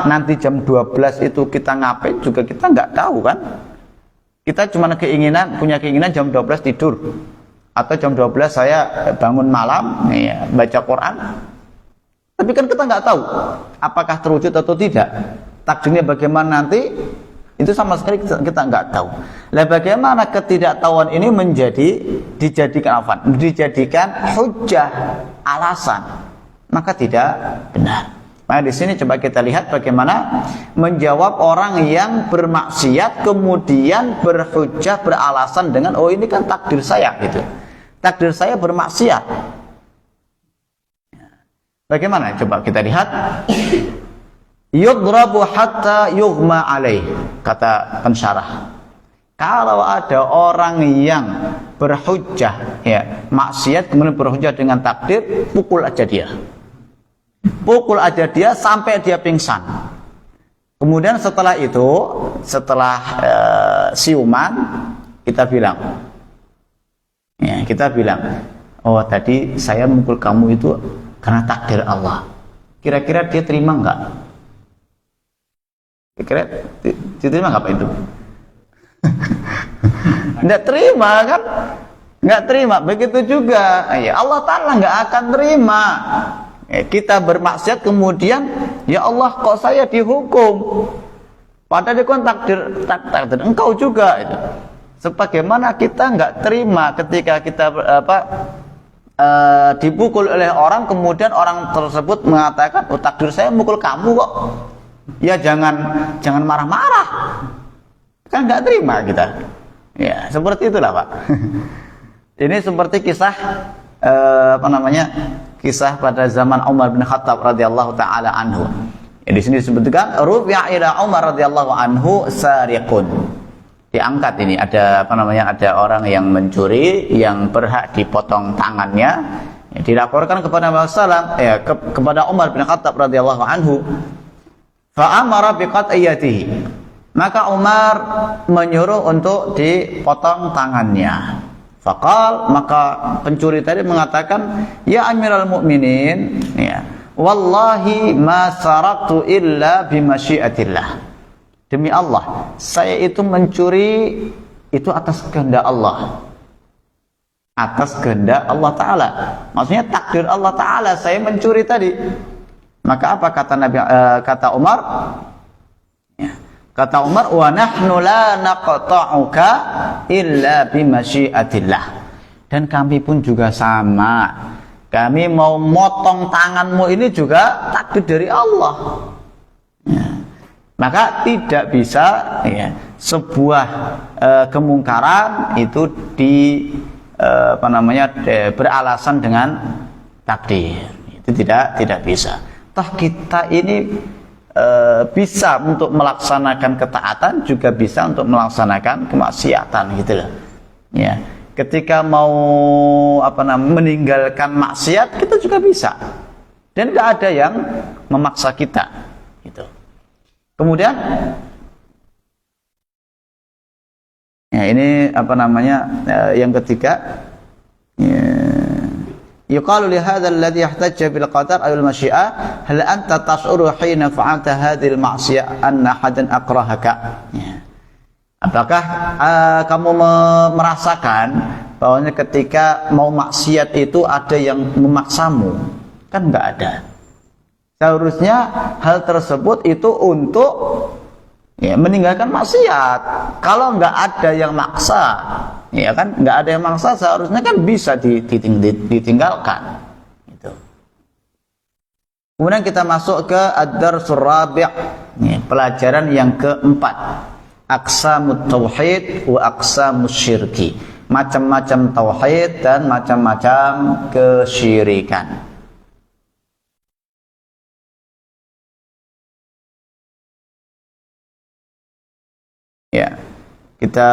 Nanti jam 12 itu kita ngapain juga kita nggak tahu kan? Kita cuma punya keinginan jam 12 tidur, atau jam 12 saya bangun malam, ya, baca Quran. Tapi kan kita nggak tahu apakah terwujud atau tidak. Takdirnya bagaimana nanti, itu sama sekali kita nggak tahu. Lah bagaimana ketidaktahuan ini dijadikan hujjah, alasan, maka tidak benar. Nah, di sini coba kita lihat bagaimana menjawab orang yang bermaksiat kemudian berhujjah, beralasan dengan ini kan takdir saya gitu. Takdir saya bermaksiat. Bagaimana? Coba kita lihat. Yudrabu hatta yughma alaih, kata pensyarah. Kalau ada orang yang berhujjah, ya, maksiat kemudian berhujjah dengan takdir, pukul aja dia. Pukul aja dia sampai dia pingsan. Kemudian setelah itu, setelah siuman, kita bilang, oh tadi saya mukul kamu itu karena takdir Allah. Kira-kira dia terima enggak? Kira-kira diterima enggak Pak itu? Enggak terima kan? Enggak terima. Begitu juga, ya Allah Ta'ala enggak akan terima. Kita bermaksiat kemudian, ya Allah kok saya dihukum? Padahal itu kan takdir engkau juga itu. Sebagaimana kita enggak terima ketika kita dipukul oleh orang, kemudian orang tersebut mengatakan, oh takdir saya mukul kamu kok. Ya jangan marah-marah. Kan enggak terima kita. Ya, seperti itulah Pak. Ini seperti kisah kisah pada zaman Umar bin Khattab radhiyallahu taala anhu. Di sini disebutkan rufi'a ila Umar radhiyallahu anhu sariqun. Diangkat ini ada ada orang yang mencuri yang berhak dipotong tangannya, ya, dilaporkan kepada Nabi sallallahu alaihi wasallam, kepada Umar bin Khattab radhiyallahu anhu. Fa amara bi qat'iyatihi. Maka Umar menyuruh untuk dipotong tangannya. Faqal, maka pencuri tadi mengatakan, ya Amirul Mukminin, ya, wallahi ma saraktu illa bimasyiatillah. Demi Allah, saya itu mencuri itu atas kehendak Allah. Atas kehendak Allah Ta'ala. Maksudnya takdir Allah Ta'ala saya mencuri tadi. Maka apa kata Umar? Ya. Kata Umar, wa nahnu la naqta'uka illa bimasyiatillah. Dan kami pun juga sama. Kami mau motong tanganmu ini juga takdir dari Allah. Ya. Maka tidak bisa, ya, sebuah kemungkaran itu beralasan dengan takdir. Itu tidak bisa. Toh kita ini bisa untuk melaksanakan ketaatan, juga bisa untuk melaksanakan kemaksiatan gitu loh. Ya, ketika mau meninggalkan maksiat kita juga bisa. Dan tidak ada yang memaksa kita gitu. Kemudian ya ini yang ketiga, ya, yuqalu li hadzal ladzi yahtajja bil qadar aw al masyiah hal anta tash'uru hina fa'alta hadhihi al ma'siyah anna hadan akrahaka. Ya. Apakah kamu merasakan bahwanya ketika mau maksiat itu ada yang memaksamu? Kan enggak ada. Seharusnya hal tersebut itu untuk, ya, meninggalkan maksiat. Kalau enggak ada yang maksa, ya kan, nggak ada yang maksa, seharusnya kan bisa ditinggalkan. Gitu. Kemudian kita masuk ke ad-darsul rabi', pelajaran yang keempat, aqsamut tauhid wa aqsamus syirki, macam-macam tauhid dan macam-macam kesyirikan. Ya. Kita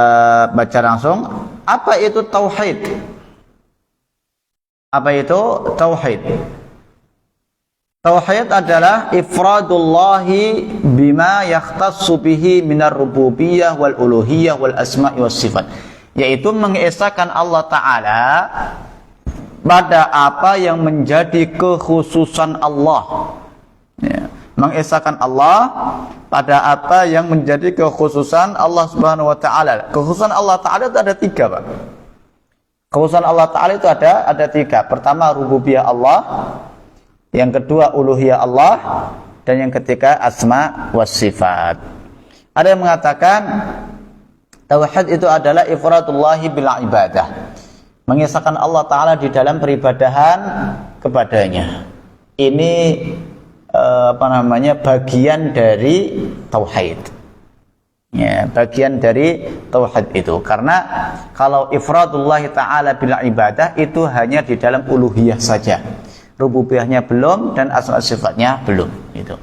baca langsung. Apa itu tauhid? Apa itu tauhid? Tauhid adalah ifradullahi bima yakhtassu bihi minar rububiyyah wal uluhiyyah wal asma'i was sifat, yaitu mengesahkan Allah Ta'ala pada apa yang menjadi kekhususan Allah, ya. Mengesahkan Allah pada apa yang menjadi kekhususan Allah Subhanahu wa Ta'ala. Kekhususan Allah Ta'ala itu ada 3, Pak. Kekhususan Allah Ta'ala itu ada 3. Pertama, rububiyah Allah, yang kedua uluhiyah Allah, dan yang ketiga asma was sifat. Ada yang mengatakan tauhid itu adalah ifradullahi bil ibadah, mengesahkan Allah Ta'ala di dalam peribadahan kepadanya. Ini bagian dari tauhid, ya, bagian dari tauhid itu. Karena kalau ifradullahi Ta'ala bil ibadah itu hanya di dalam uluhiyah saja, rububiyahnya belum dan asma sifatnya belum itu.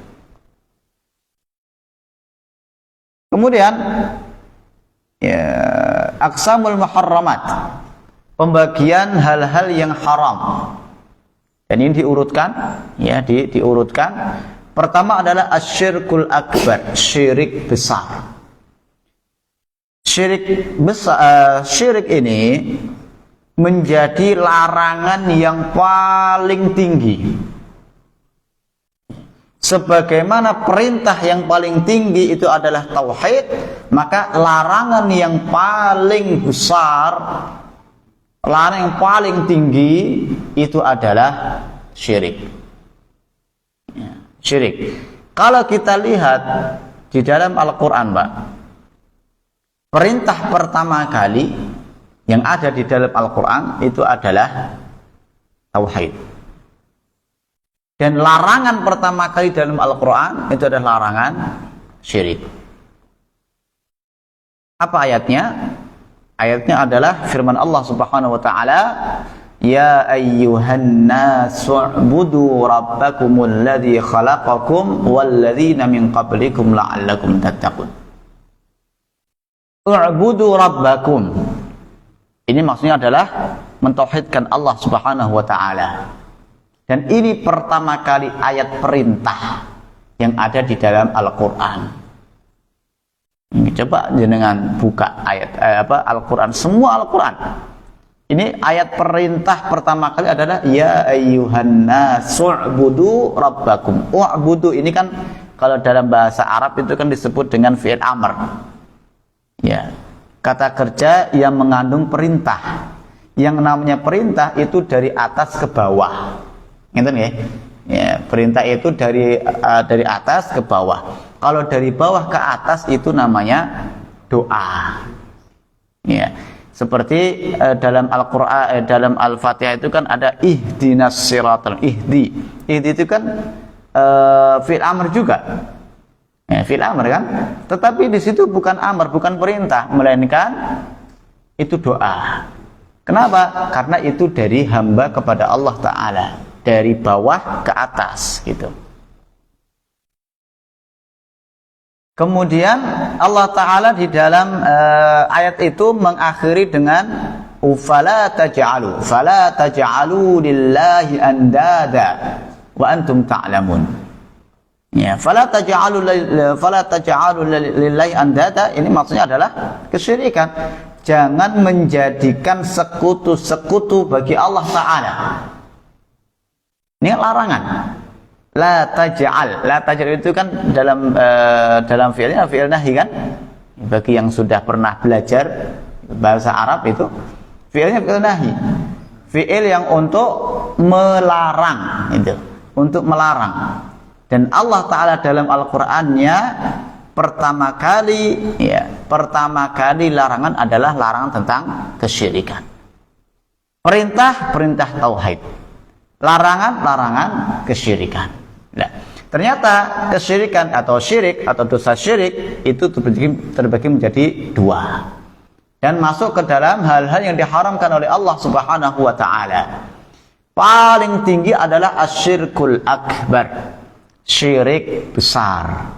Kemudian ya, aqsamul muharramat, pembagian hal-hal yang haram. Dan ini diurutkan, ya, diurutkan. Pertama adalah asyirkul akbar, syirik besar. Syirik ini menjadi larangan yang paling tinggi. Sebagaimana perintah yang paling tinggi itu adalah tauhid, maka larangan yang paling besar, larangan yang paling tinggi itu adalah syirik. Ya, syirik. Kalau kita lihat di dalam Al-Quran, Pak, perintah pertama kali yang ada di dalam Al-Quran itu adalah tauhid. Dan larangan pertama kali dalam Al-Quran itu adalah larangan syirik. Apa ayatnya? Ayatnya adalah firman Allah Subhanahu wa Ta'ala, ya ayyuhan nasu u'budu rabbakumul ladzi khalaqakum wal ladzina min qablikum la'allakum tattaqun. U'budu rabbakum, ini maksudnya adalah mentauhidkan Allah Subhanahu wa Ta'ala. Dan ini pertama kali ayat perintah yang ada di dalam Al-Quran. Coba jenengan buka ayat Al-Quran, semua Al-Quran. Ini ayat perintah pertama kali adalah ya ayyuhan nasu u'budu rabbakum. U'budu ini kan kalau dalam bahasa Arab itu kan disebut dengan fi'il amr. Ya, kata kerja yang mengandung perintah. Yang namanya perintah itu dari atas ke bawah. Ngerti ya? Ya, perintah itu dari atas ke bawah. Kalau dari bawah ke atas itu namanya doa. Ya, seperti dalam Al-Qur'an, dalam Al-Fatihah itu kan ada ihdinas siratal ihdi. Ihdi itu kan fi'il amr juga. Ya, fi'il amr kan? Tetapi di situ bukan amr, bukan perintah, melainkan itu doa. Kenapa? Karena itu dari hamba kepada Allah Ta'ala, dari bawah ke atas gitu. Kemudian Allah Ta'ala di dalam ayat itu mengakhiri dengan fala taj'alu lillahi andada wa antum ta'lamun. Ya, fala taj'alu lillahi andada, ini maksudnya adalah kesyirikan. Jangan menjadikan sekutu-sekutu bagi Allah Ta'ala. Ini larangan. La taj'al itu kan dalam fi'ilnya fi'il nahi kan? Bagi yang sudah pernah belajar bahasa Arab itu fi'ilnya fi'il nahi. Fi'il yang untuk melarang itu, untuk melarang. Dan Allah Ta'ala dalam Al-Qur'annya pertama kali larangan adalah larangan tentang kesyirikan. Perintah tauhid. Larangan kesyirikan. Nah, ternyata kesyirikan atau syirik atau dosa syirik itu terbagi menjadi 2 dan masuk ke dalam hal-hal yang diharamkan oleh Allah Subhanahu wa Ta'ala. Paling tinggi adalah asyirkul akbar, syirik besar.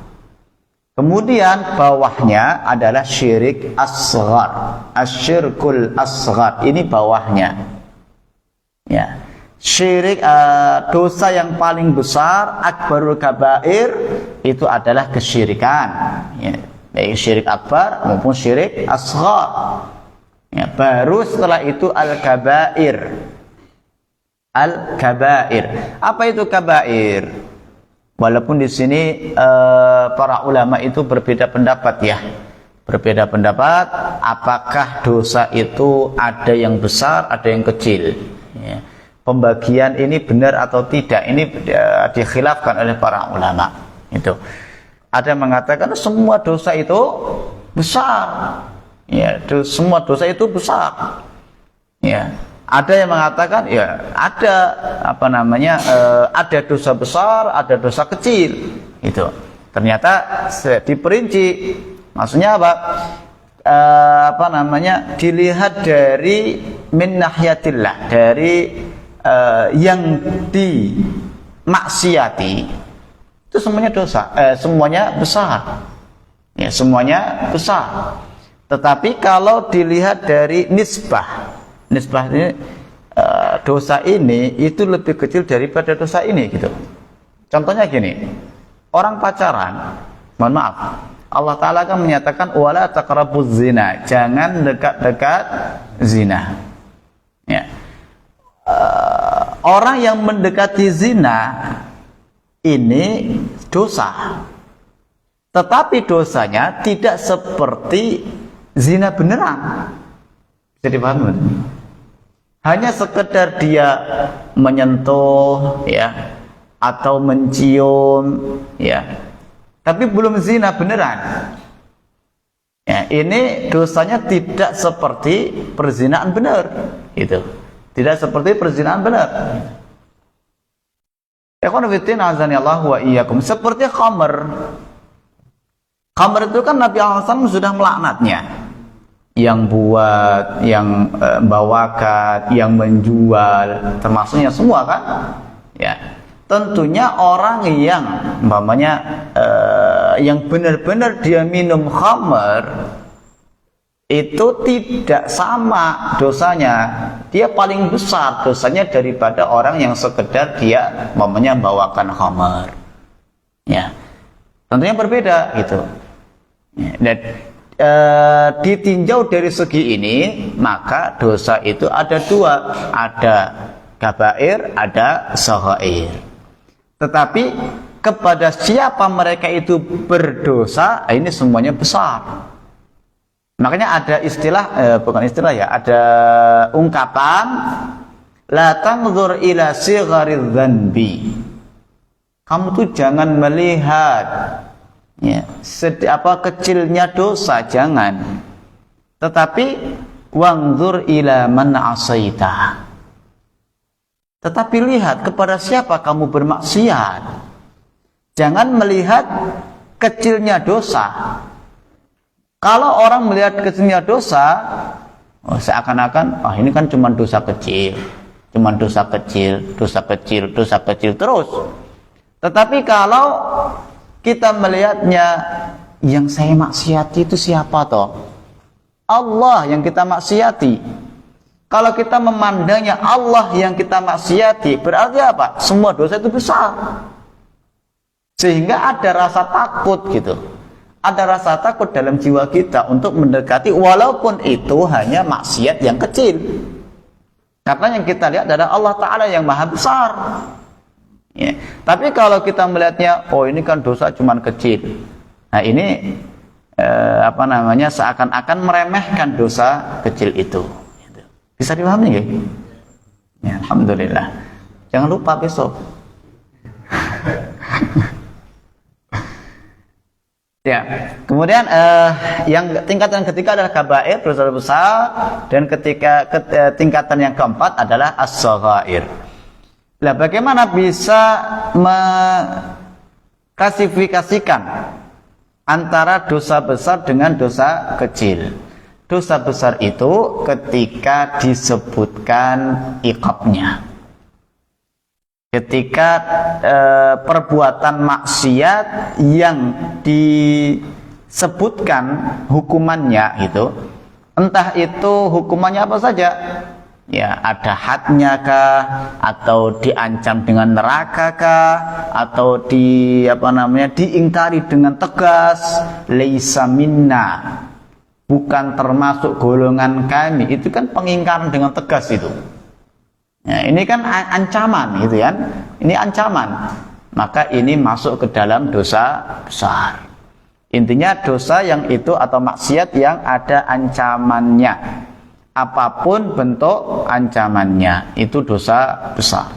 Kemudian bawahnya adalah syirik asghar, asyirkul asghar, ini bawahnya. Ya. Syirik, dosa yang paling besar, akbarul kabair, itu adalah kesyirikan, ya, baik syirik akbar maupun syirik asghar. Ya, baru setelah itu al-kabair. Al-kabair. Apa itu kabair? Walaupun di sini para ulama itu berbeda pendapat ya. Berbeda pendapat apakah dosa itu ada yang besar, ada yang kecil. Ya. Pembagian ini benar atau tidak, ini dikhilafkan oleh para ulama. Itu ada yang mengatakan semua dosa itu besar, ya, semua dosa itu besar, ya. Ada yang mengatakan ya ada ada dosa besar, ada dosa kecil. Itu ternyata diperinci, maksudnya apa? Dilihat dari min nahyatillah, dari yang dimaksiati itu semuanya dosa, semuanya besar, ya, semuanya besar. Tetapi kalau dilihat dari nisbah ini, dosa ini itu lebih kecil daripada dosa ini, gitu. Contohnya gini, orang pacaran, mohon maaf, Allah Ta'ala kan menyatakan wala taqrabuz zina, jangan dekat-dekat zina, ya. Orang yang mendekati zina ini dosa, tetapi dosanya tidak seperti zina beneran. Jadi paham? Hanya sekedar dia menyentuh, ya, atau mencium, ya, tapi belum zina beneran. Ya, ini dosanya tidak seperti perzinaan benar, itu. Tidak seperti perzinahan benar. Ikhwan fillah azanillahu wa iyyakum. Seperti khamr. Khamr itu kan Nabi SAW sudah melaknatnya. Yang buat, yang bawakan, yang menjual, termasuknya semua kan? Ya. Tentunya orang yang yang benar-benar dia minum khamr itu tidak sama dosanya, dia paling besar dosanya daripada orang yang sekedar dia bawakan khamar, ya, tentunya berbeda gitu. Ya, dan ditinjau dari segi ini, maka dosa itu ada dua, ada kabair, ada saghair. Tetapi kepada siapa mereka itu berdosa, ini semuanya besar. Makanya ada istilah, bukan istilah ya, ada ungkapan la tanzur ila sighariz dzanbi. Kamu tuh jangan melihat, ya, kecilnya dosa, jangan. Tetapi wanzur ila man asaita. Tetapi lihat kepada siapa kamu bermaksiat. Jangan melihat kecilnya dosa. Kalau orang melihat kecilnya dosa, seakan-akan, ini kan cuma dosa kecil, dosa kecil terus. Tetapi kalau kita melihatnya, yang saya maksiati itu siapa toh? Allah yang kita maksiati. Kalau kita memandangnya Allah yang kita maksiati, berarti apa? Semua dosa itu besar. Sehingga ada rasa takut gitu. Ada rasa takut dalam jiwa kita untuk mendekati, walaupun itu hanya maksiat yang kecil. Karena yang kita lihat adalah Allah Ta'ala yang maha besar, ya. Tapi kalau kita melihatnya, ini kan dosa cuman kecil, nah ini seakan-akan meremehkan dosa kecil itu. Bisa dipahami nggak? Ya, alhamdulillah. Jangan lupa besok. Ya, kemudian yang tingkatan ketiga adalah kabair, dosa besar, dan tingkatan yang keempat adalah as-saghair. Nah, bagaimana bisa mengklasifikasikan antara dosa besar dengan dosa kecil? Dosa besar itu ketika disebutkan iqabnya. Ketika perbuatan maksiat yang disebutkan hukumannya itu, entah itu hukumannya apa saja, ya ada hadnya kah, atau diancam dengan neraka kah, atau diingkari dengan tegas, laisa minna, bukan termasuk golongan kami. Itu kan pengingkaran dengan tegas itu. Ya, ini kan ancaman gitu kan. Ini ancaman. Maka ini masuk ke dalam dosa besar. Intinya dosa yang itu atau maksiat yang ada ancamannya. Apapun bentuk ancamannya, itu dosa besar.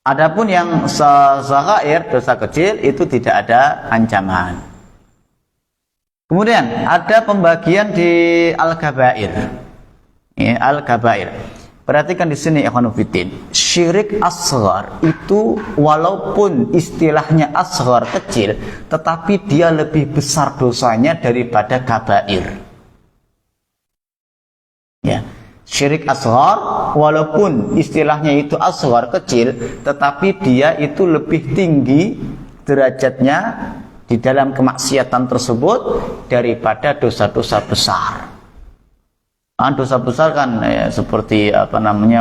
Adapun yang saghair, dosa kecil, itu tidak ada ancaman. Kemudian ada pembagian di al-kabair. Ya, al-kabair. Perhatikan di sini ikhwanul fiddin. Syirik asghar itu walaupun istilahnya asghar kecil, tetapi dia lebih besar dosanya daripada kabair. Ya. Syirik asghar walaupun istilahnya itu asghar kecil, tetapi dia itu lebih tinggi derajatnya di dalam kemaksiatan tersebut daripada dosa-dosa besar. Dosa besar kan ya, seperti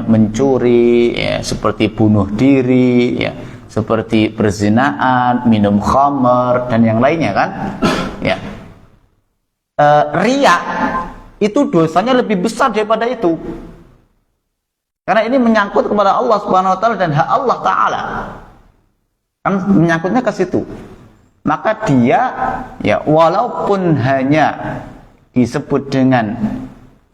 mencuri, ya, seperti bunuh diri, ya, seperti perzinaan, minum khamr dan yang lainnya kan. Ya. Riya itu dosanya lebih besar daripada itu. Karena ini menyangkut kepada Allah Subhanahu wa taala dan hak Allah taala. Kan menyangkutnya ke situ. Maka dia ya walaupun hanya disebut dengan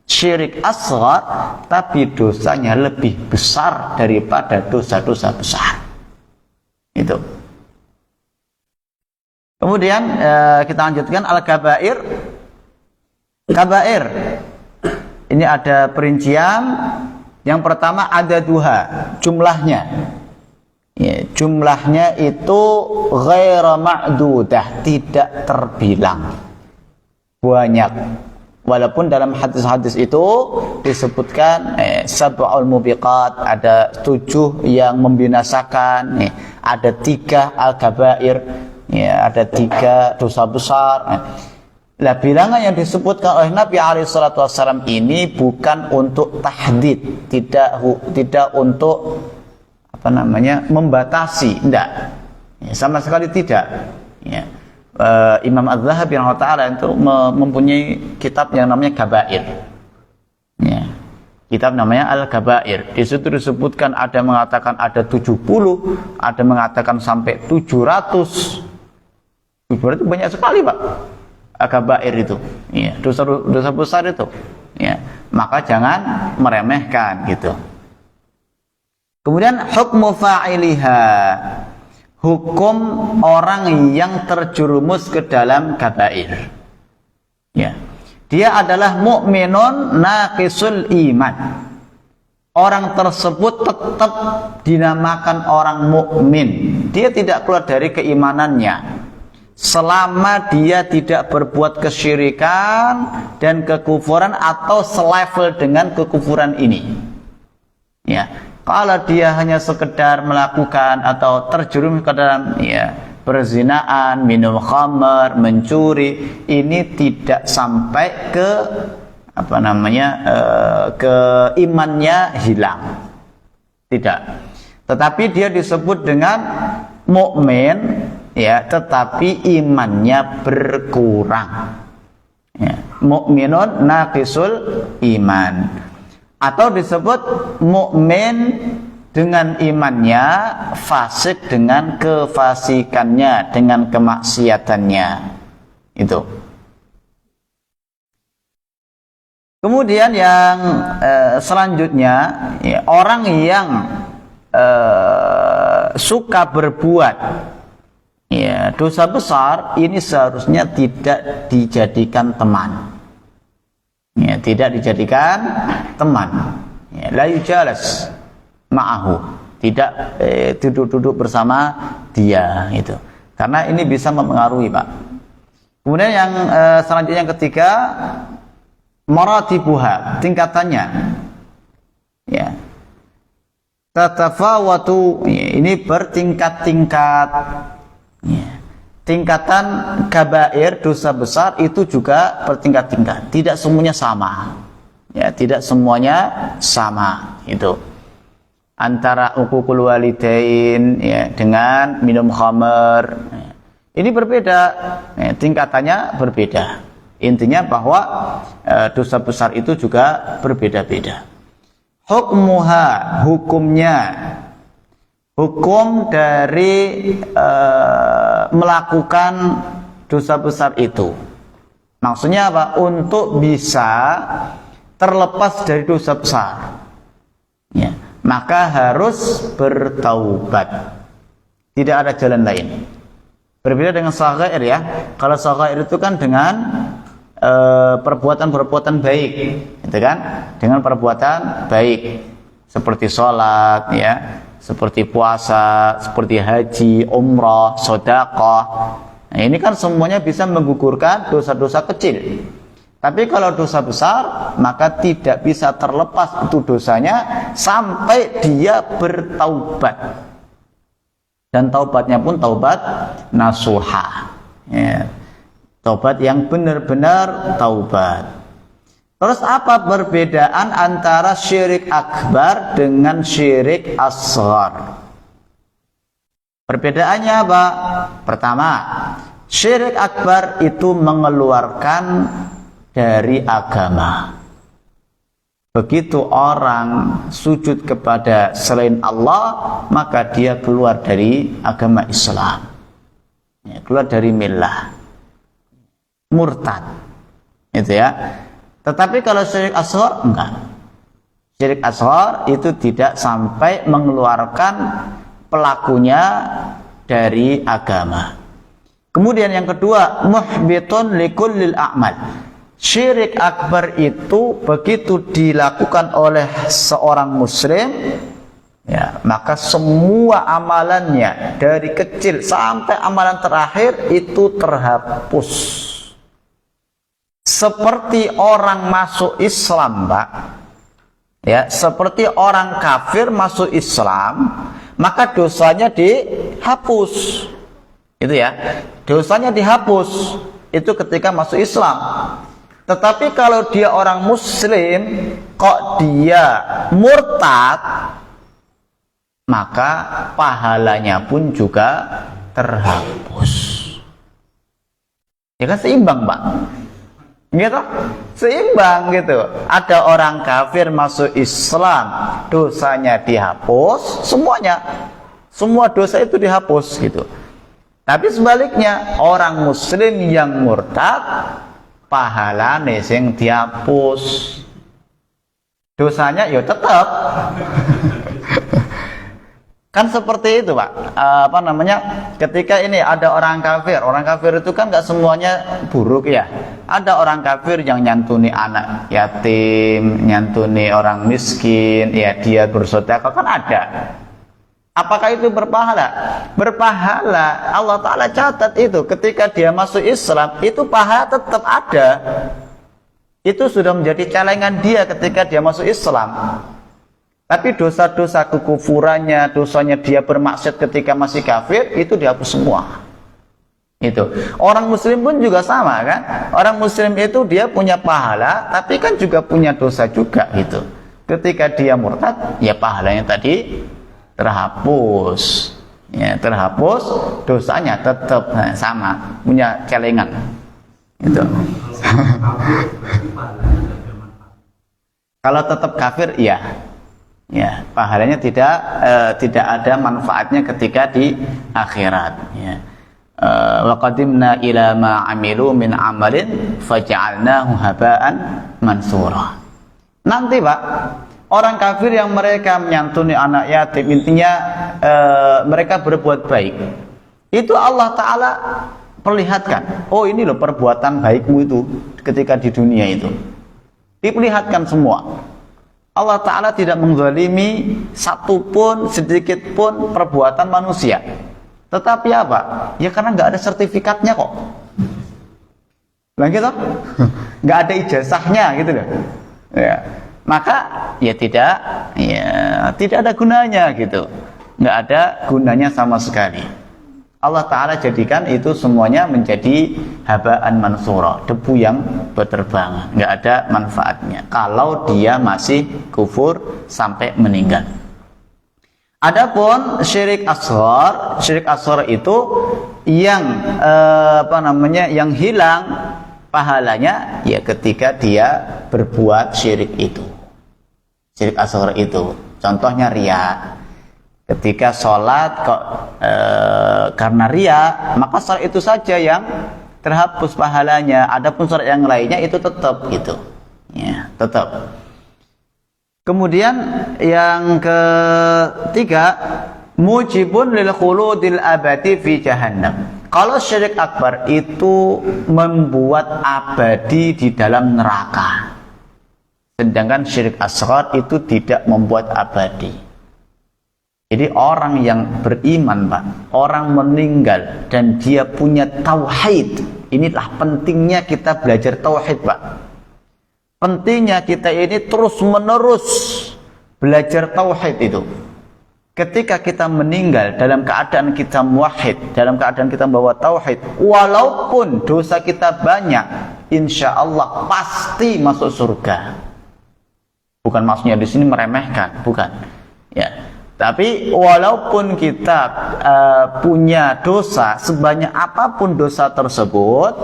syirik asghar, tapi dosanya lebih besar daripada dosa-dosa besar. Itu. Kemudian kita lanjutkan al-kabair. Kabair. Ini ada perincian. Yang pertama ada duha, jumlahnya. Ya, jumlahnya itu ghaira ma'dudah, tidak terbilang. Banyak. Walaupun dalam hadis-hadis itu disebutkan sab'ul mubiqat, ada 7 yang membinasakan, ada 3 al-kabair, ya, ada 3 dosa besar. Nah, bilangan yang disebutkan oleh Nabi SAW ini bukan untuk tahdid, tidak untuk membatasi, tidak, ya, sama sekali tidak. Ya. Imam Az-Zahabi itu mempunyai kitab yang namanya Kabair. Ya. Kitab namanya Al-Kabair. Di situ disebutkan ada mengatakan ada 70, ada mengatakan sampai 700. 700 itu banyak sekali, Pak. Al-Kabair itu. Ya, dosa besar itu. Ya. Maka jangan meremehkan gitu. Kemudian hukmu fa'iliha. Hukum orang yang terjerumus ke dalam kabair. Ya. Dia adalah mukminun naqisul iman. Orang tersebut tetap dinamakan orang mukmin. Dia tidak keluar dari keimanannya selama dia tidak berbuat kesyirikan dan kekufuran atau selevel dengan kekufuran ini. Ya. Kalau dia hanya sekedar melakukan atau terjerumus ke dalam perzinaan, minum khamr, mencuri, ini tidak sampai ke ke imannya hilang. Tidak. Tetapi dia disebut dengan mukmin, ya, tetapi imannya berkurang. Ya. Mukminun naqisul iman. Atau disebut mukmin dengan imannya, fasik dengan kefasikannya, dengan kemaksiatannya. Itu. Kemudian yang selanjutnya, ya, orang yang suka berbuat dosa besar, ini seharusnya tidak dijadikan teman. Ya, tidak dijadikan teman. Ya, la yujalas ma'ahu, tidak duduk-duduk bersama dia itu. Karena ini bisa mempengaruhi, Pak. Kemudian yang selanjutnya yang ketiga, maratibuha, tingkatannya. Ya. Tatafawatu, ini bertingkat-tingkat. Ya. Tingkatan kabair, dosa besar itu juga bertingkat-tingkat, tidak semuanya sama. Ya, tidak semuanya sama itu. Antara uququl walidain ya dengan minum khamr. Ya. Ini berbeda, ya, tingkatannya berbeda. Intinya bahwa dosa besar itu juga berbeda-beda. Hukmuha, hukumnya. Hukum dari melakukan dosa besar itu. Maksudnya apa? Untuk bisa terlepas dari dosa besar, ya, maka harus bertaubat. Tidak ada jalan lain. Berbeda dengan shaghair ya. Kalau shaghair itu kan dengan perbuatan-perbuatan baik, gitu kan? Dengan perbuatan baik seperti sholat, ya, seperti puasa, seperti haji, umrah, sedekah. Nah, ini kan semuanya bisa menggugurkan dosa-dosa kecil. Tapi kalau dosa besar, maka tidak bisa terlepas itu dosanya sampai dia bertaubat. Dan taubatnya pun taubat nasuha. Ya. Taubat yang benar-benar taubat. Terus apa perbedaan antara syirik akbar dengan syirik asghar? Perbedaannya apa? Pertama, syirik akbar itu mengeluarkan dari agama. Begitu orang sujud kepada selain Allah, maka dia keluar dari agama Islam, ya, keluar dari millah, murtad, itu ya. Tetapi kalau syirik asghar enggak. Syirik asghar itu tidak sampai mengeluarkan pelakunya dari agama. Kemudian yang kedua, muhbitun likullil a'mal. Syirik akbar itu begitu dilakukan oleh seorang muslim, ya, maka semua amalannya dari kecil sampai amalan terakhir itu terhapus. Seperti orang masuk Islam, Pak. Ya, seperti orang kafir masuk Islam, maka dosanya dihapus. Itu ya. Dosanya dihapus itu ketika masuk Islam. Tetapi kalau dia orang muslim, kok dia murtad, maka pahalanya pun juga terhapus. Ya kan seimbang, Pak. Gitu? Seimbang gitu. Ada orang kafir masuk Islam, dosanya dihapus, semuanya. Semua dosa itu dihapus gitu. Tapi sebaliknya, orang muslim yang murtad, pahalane sing dihapus, dosanya ya tetap. Kan seperti itu, Pak. Apa namanya? Ketika ini ada orang kafir itu kan nggak semuanya buruk ya. Ada orang kafir yang nyantuni anak yatim, nyantuni orang miskin, ya dia bersedekah, kan ada. Apakah itu berpahala? Berpahala. Allah Ta'ala catat itu. Ketika dia masuk Islam, itu pahala tetap ada. Itu sudah menjadi celengan dia ketika dia masuk Islam. Tapi dosa-dosa kekufurannya, dosanya dia bermaksiat ketika masih kafir, itu dihapus semua. Itu. Orang muslim pun juga sama kan? Orang muslim itu dia punya pahala, tapi kan juga punya dosa juga gitu. Ketika dia murtad, ya pahalanya tadi terhapus, ya terhapus, dosanya tetap sama, punya celengan, gitu. Kalau tetap kafir, ya pahalanya tidak ada manfaatnya ketika di akhirat. Ya. Wa qadimna ila ma amilu min amalin faja'alnahu haba'an mansura. Nanti, Pak, orang kafir yang mereka menyantuni anak yatim, intinya mereka berbuat baik, itu Allah Ta'ala perlihatkan, oh ini loh perbuatan baikmu itu ketika di dunia itu, diperlihatkan semua. Allah Ta'ala tidak menzalimi satupun sedikit pun perbuatan manusia. Tetapi apa? Ya karena nggak ada sertifikatnya kok. Nah gitu, nggak ada ijazahnya gitu loh. Ya. Maka ya tidak ada gunanya gitu, nggak ada gunanya sama sekali. Allah Ta'ala jadikan itu semuanya menjadi habaan mansura, debu yang berterbangan, nggak ada manfaatnya kalau dia masih kufur sampai meninggal. Adapun syirik asghar itu yang yang hilang pahalanya ya ketika dia berbuat syirik itu. Syirik asghar itu contohnya riya. Ketika sholat kok karena riya, maka sholat itu saja yang terhapus pahalanya. Adapun sholat yang lainnya itu tetap gitu, ya tetap. Kemudian yang ketiga, mujibun lil khuludil abadi fi jahannam. Kalau syirik akbar itu membuat abadi di dalam neraka, sedangkan syirik asghar itu tidak membuat abadi. Jadi orang yang beriman, Pak, orang meninggal dan dia punya tauhid, inilah pentingnya kita belajar tauhid, Pak. Pentingnya kita ini terus-menerus belajar tauhid itu. Ketika kita meninggal dalam keadaan kita muwahhid, dalam keadaan kita membawa tauhid, walaupun dosa kita banyak, insya Allah pasti masuk surga. Bukan maksudnya di sini meremehkan, bukan. Ya. Tapi walaupun kita punya dosa sebanyak apapun dosa tersebut,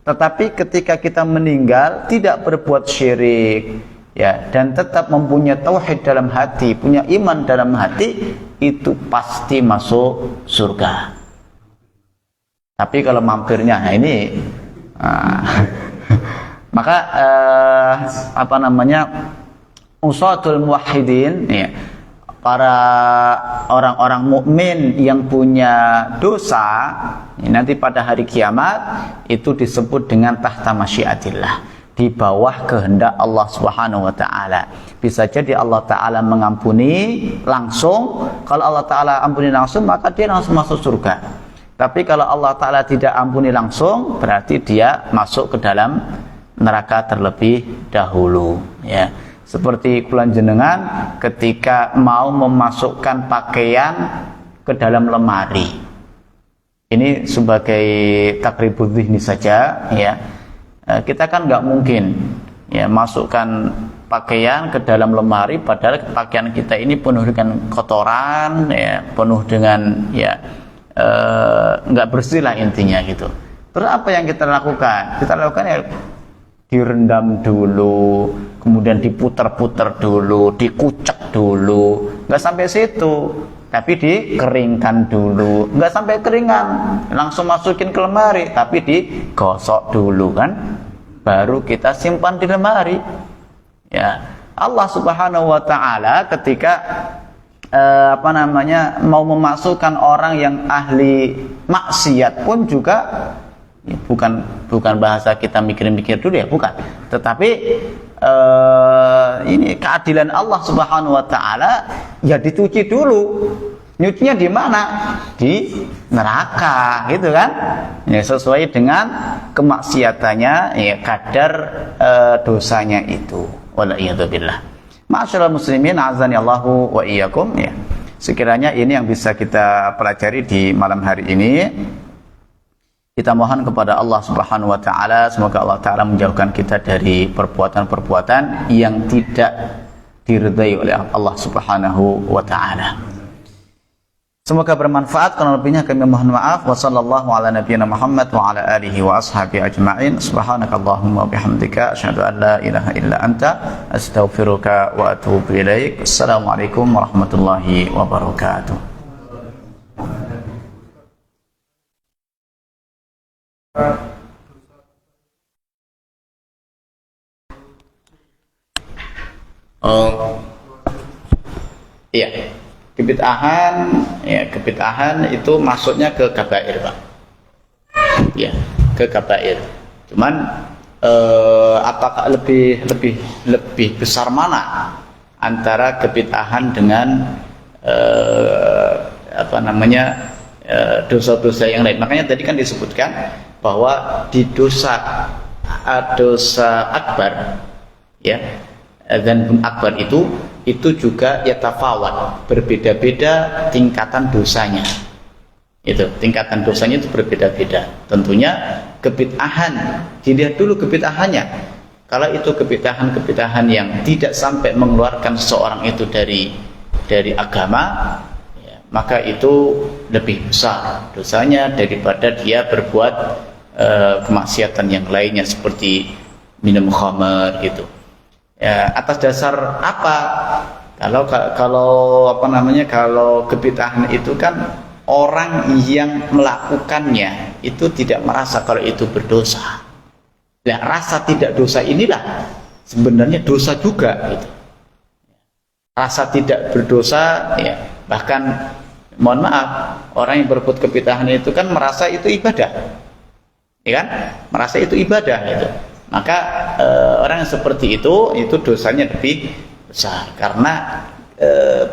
tetapi ketika kita meninggal tidak berbuat syirik, ya, dan tetap mempunyai tauhid dalam hati, punya iman dalam hati, itu pasti masuk surga. Tapi kalau mampirnya, nah ini, maka usatul muwahhidin, ya, para orang-orang mukmin yang punya dosa nanti pada hari kiamat itu disebut dengan tahta masyiatillah, di bawah kehendak Allah Subhanahu wa taala. Bisa jadi Allah taala mengampuni langsung. Kalau Allah taala ampuni langsung, maka dia langsung masuk surga. Tapi kalau Allah taala tidak ampuni langsung, berarti dia masuk ke dalam neraka terlebih dahulu, ya. Seperti kula jenengan ketika mau memasukkan pakaian ke dalam lemari. Ini sebagai takribul dzihni saja, ya. Kita kan nggak mungkin ya masukkan pakaian ke dalam lemari padahal pakaian kita ini penuh dengan kotoran, ya, penuh dengan nggak bersih lah intinya gitu. Terus apa yang kita lakukan? Kita lakukan ya direndam dulu, kemudian diputar-putar dulu, dikucek dulu, nggak sampai situ, tapi dikeringkan dulu, nggak sampai keringan, langsung masukin ke lemari, tapi digosok dulu kan, baru kita simpan di lemari. Ya, Allah Subhanahu Wa Taala ketika mau memasukkan orang yang ahli maksiat pun juga, ya, bukan bahasa kita mikir-mikir dulu ya, bukan. Tetapi ini keadilan Allah Subhanahu Wa Taala, ya dicuci dulu. Nyucinya di mana? Di neraka, gitu kan? Ya, sesuai dengan kemaksiatannya, ya, kadar dosanya itu. Wala'iyadzubillah. Ma'asyiral muslimin, azani Allahu wa iyyakum, ya. Sekiranya ini yang bisa kita pelajari di malam hari ini. Kita mohon kepada Allah Subhanahu wa taala, semoga Allah taala menjauhkan kita dari perbuatan-perbuatan yang tidak diridai oleh Allah Subhanahu wa taala. Semoga bermanfaat. Kurang lebihnya kami mohon maaf. Wa sallallahu ala nabiyyina Muhammad wa ala alihi wa ashabihi ajma'in. Subhanakallahumma wa bihamdika asyhadu an la ilaha illa anta astaghfiruka wa atubu ilaik. Assalamualaikum warahmatullahi wabarakatuh. Oh, iya, kebid'ahan itu masuknya ke kabair, Pak. Ya, ke kabair. Cuman apakah lebih besar mana antara kebid'ahan dengan dosa-dosa yang lain? Makanya tadi kan disebutkan bahwa di dosa akbar, ya, dzanbun akbar itu juga yatafawat, berbeda-beda tingkatan dosanya, Itu tingkatan dosanya itu berbeda-beda. Tentunya kebid'ahan, dilihat dulu kebid'ahannya. Kalau itu kebid'ahan yang tidak sampai mengeluarkan seseorang itu dari agama, ya, maka itu lebih besar dosanya daripada dia berbuat kemaksiatan yang lainnya seperti minum khamar gitu. Ya, atas dasar apa? Kalau kebid'ahan itu kan orang yang melakukannya itu tidak merasa kalau itu berdosa. Nah, rasa tidak dosa inilah sebenarnya dosa juga gitu. Rasa tidak berdosa, ya, bahkan mohon maaf, orang yang berbuat kebid'ahan itu kan merasa itu ibadah, ya kan? Merasa itu ibadah itu. Maka orang yang seperti itu dosanya lebih besar karena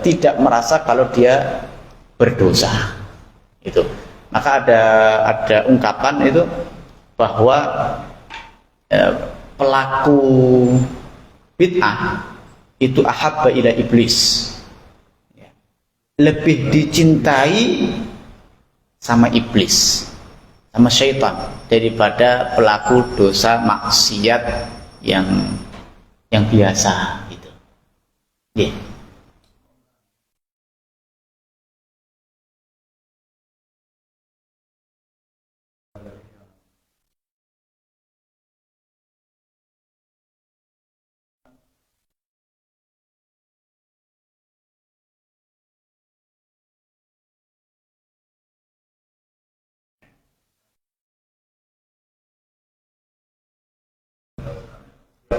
tidak merasa kalau dia berdosa. Itu. Maka ada ungkapan itu bahwa pelaku bid'ah itu ahabba ila iblis, lebih dicintai sama iblis, sama syaitan daripada pelaku dosa maksiat yang biasa gitu. Yeah.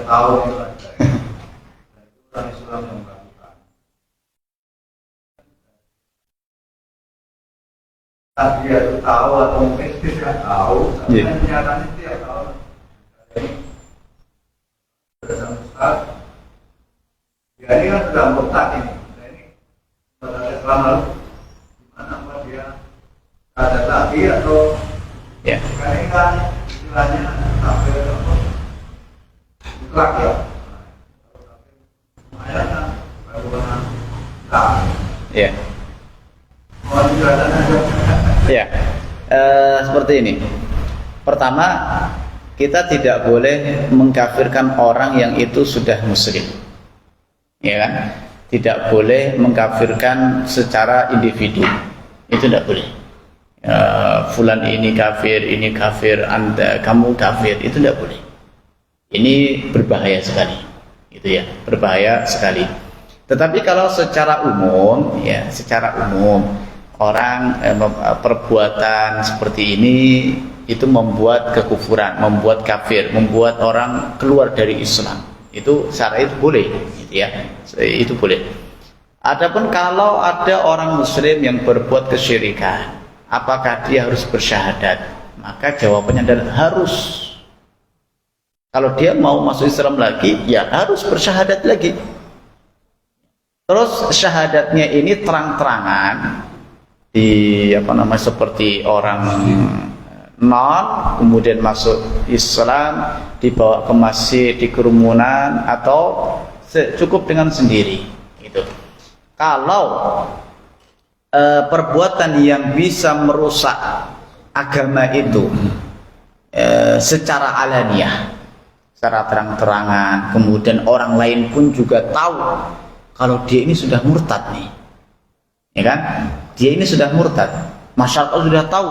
Tahu orang Islam yang melakukan. Tapi dia itu tahu atau mungkin tidak tahu, karena nyatanya dia tahu. Berdasarkan Ustaz, ya ini kan sudah murtad ini. Nah, ini pada Islam lalu gimana apa dia ada lagi atau ya? Karena ini kan istilahnya sampai apa? Mutlak ya. Ya. Ya. Seperti ini. Pertama, kita tidak boleh mengkafirkan orang yang itu sudah muslim. Ya kan? Tidak boleh mengkafirkan secara individu. Itu tidak boleh. Fulan ini kafir, Anda, kamu kafir, itu tidak boleh. Ini berbahaya sekali. Gitu ya, berbahaya sekali. Tetapi kalau secara umum, ya, secara umum orang perbuatan seperti ini itu membuat kekufuran, membuat kafir, membuat orang keluar dari Islam. Itu secara itu boleh, gitu ya. Itu boleh. Adapun kalau ada orang muslim yang berbuat kesyirikan, apakah dia harus bersyahadat? Maka jawabannya adalah harus. Kalau dia mau masuk Islam lagi, ya harus bersyahadat lagi. Terus syahadatnya ini terang-terangan seperti orang non kemudian masuk Islam, dibawa ke masjid, di kerumunan, atau cukup dengan sendiri gitu. Kalau perbuatan yang bisa merusak agama itu secara alaniah, secara terang-terangan, kemudian orang lain pun juga tahu kalau dia ini sudah murtad nih, ya kan? Dia ini sudah murtad, masyarakat sudah tahu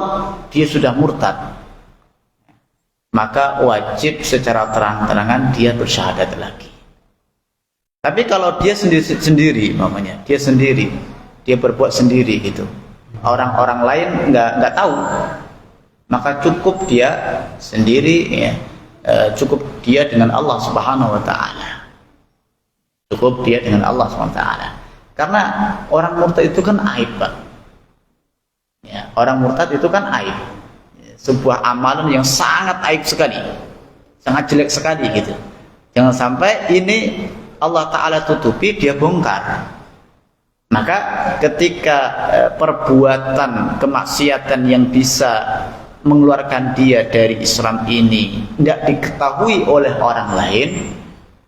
dia sudah murtad, maka wajib secara terang-terangan dia bersyahadat lagi. Tapi kalau dia sendiri, mamanya, dia berbuat sendiri gitu, orang-orang lain nggak tahu, maka cukup dia sendiri, ya, cukup dia dengan Allah Subhanahu Wa Taala. Cukup dia dengan Allah SWT. Karena orang murtad itu kan aib, Pak. Ya, orang murtad itu kan aib. Sebuah amalan yang sangat aib sekali. Sangat jelek sekali gitu. Jangan sampai ini Allah Ta'ala tutupi, dia bongkar. Maka ketika perbuatan kemaksiatan yang bisa mengeluarkan dia dari Islam ini tidak diketahui oleh orang lain,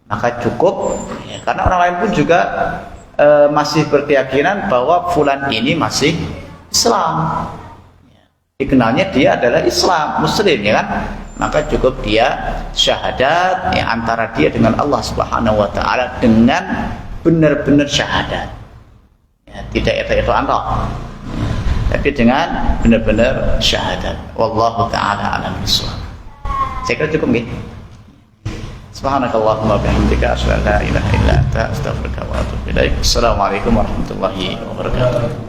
maka cukup, ya, karena orang lain pun juga masih berkeyakinan bahwa fulan ini masih Islam, dikenalnya dia adalah Islam, Muslim, ya kan? Maka cukup dia syahadat ya, antara dia dengan Allah Subhanahu wa taala dengan benar-benar syahadat. Ya, tidak itu antok. Ya, tapi dengan benar-benar syahadat. Wallahu taala alam bissawab. Saya kira cukup nggih. Subhanakallahumma bihamdika asyhadu an la ilaha illa anta astaghfiruka wa atubu ilaik. Assalamualaikum warahmatullahi wabarakatuh.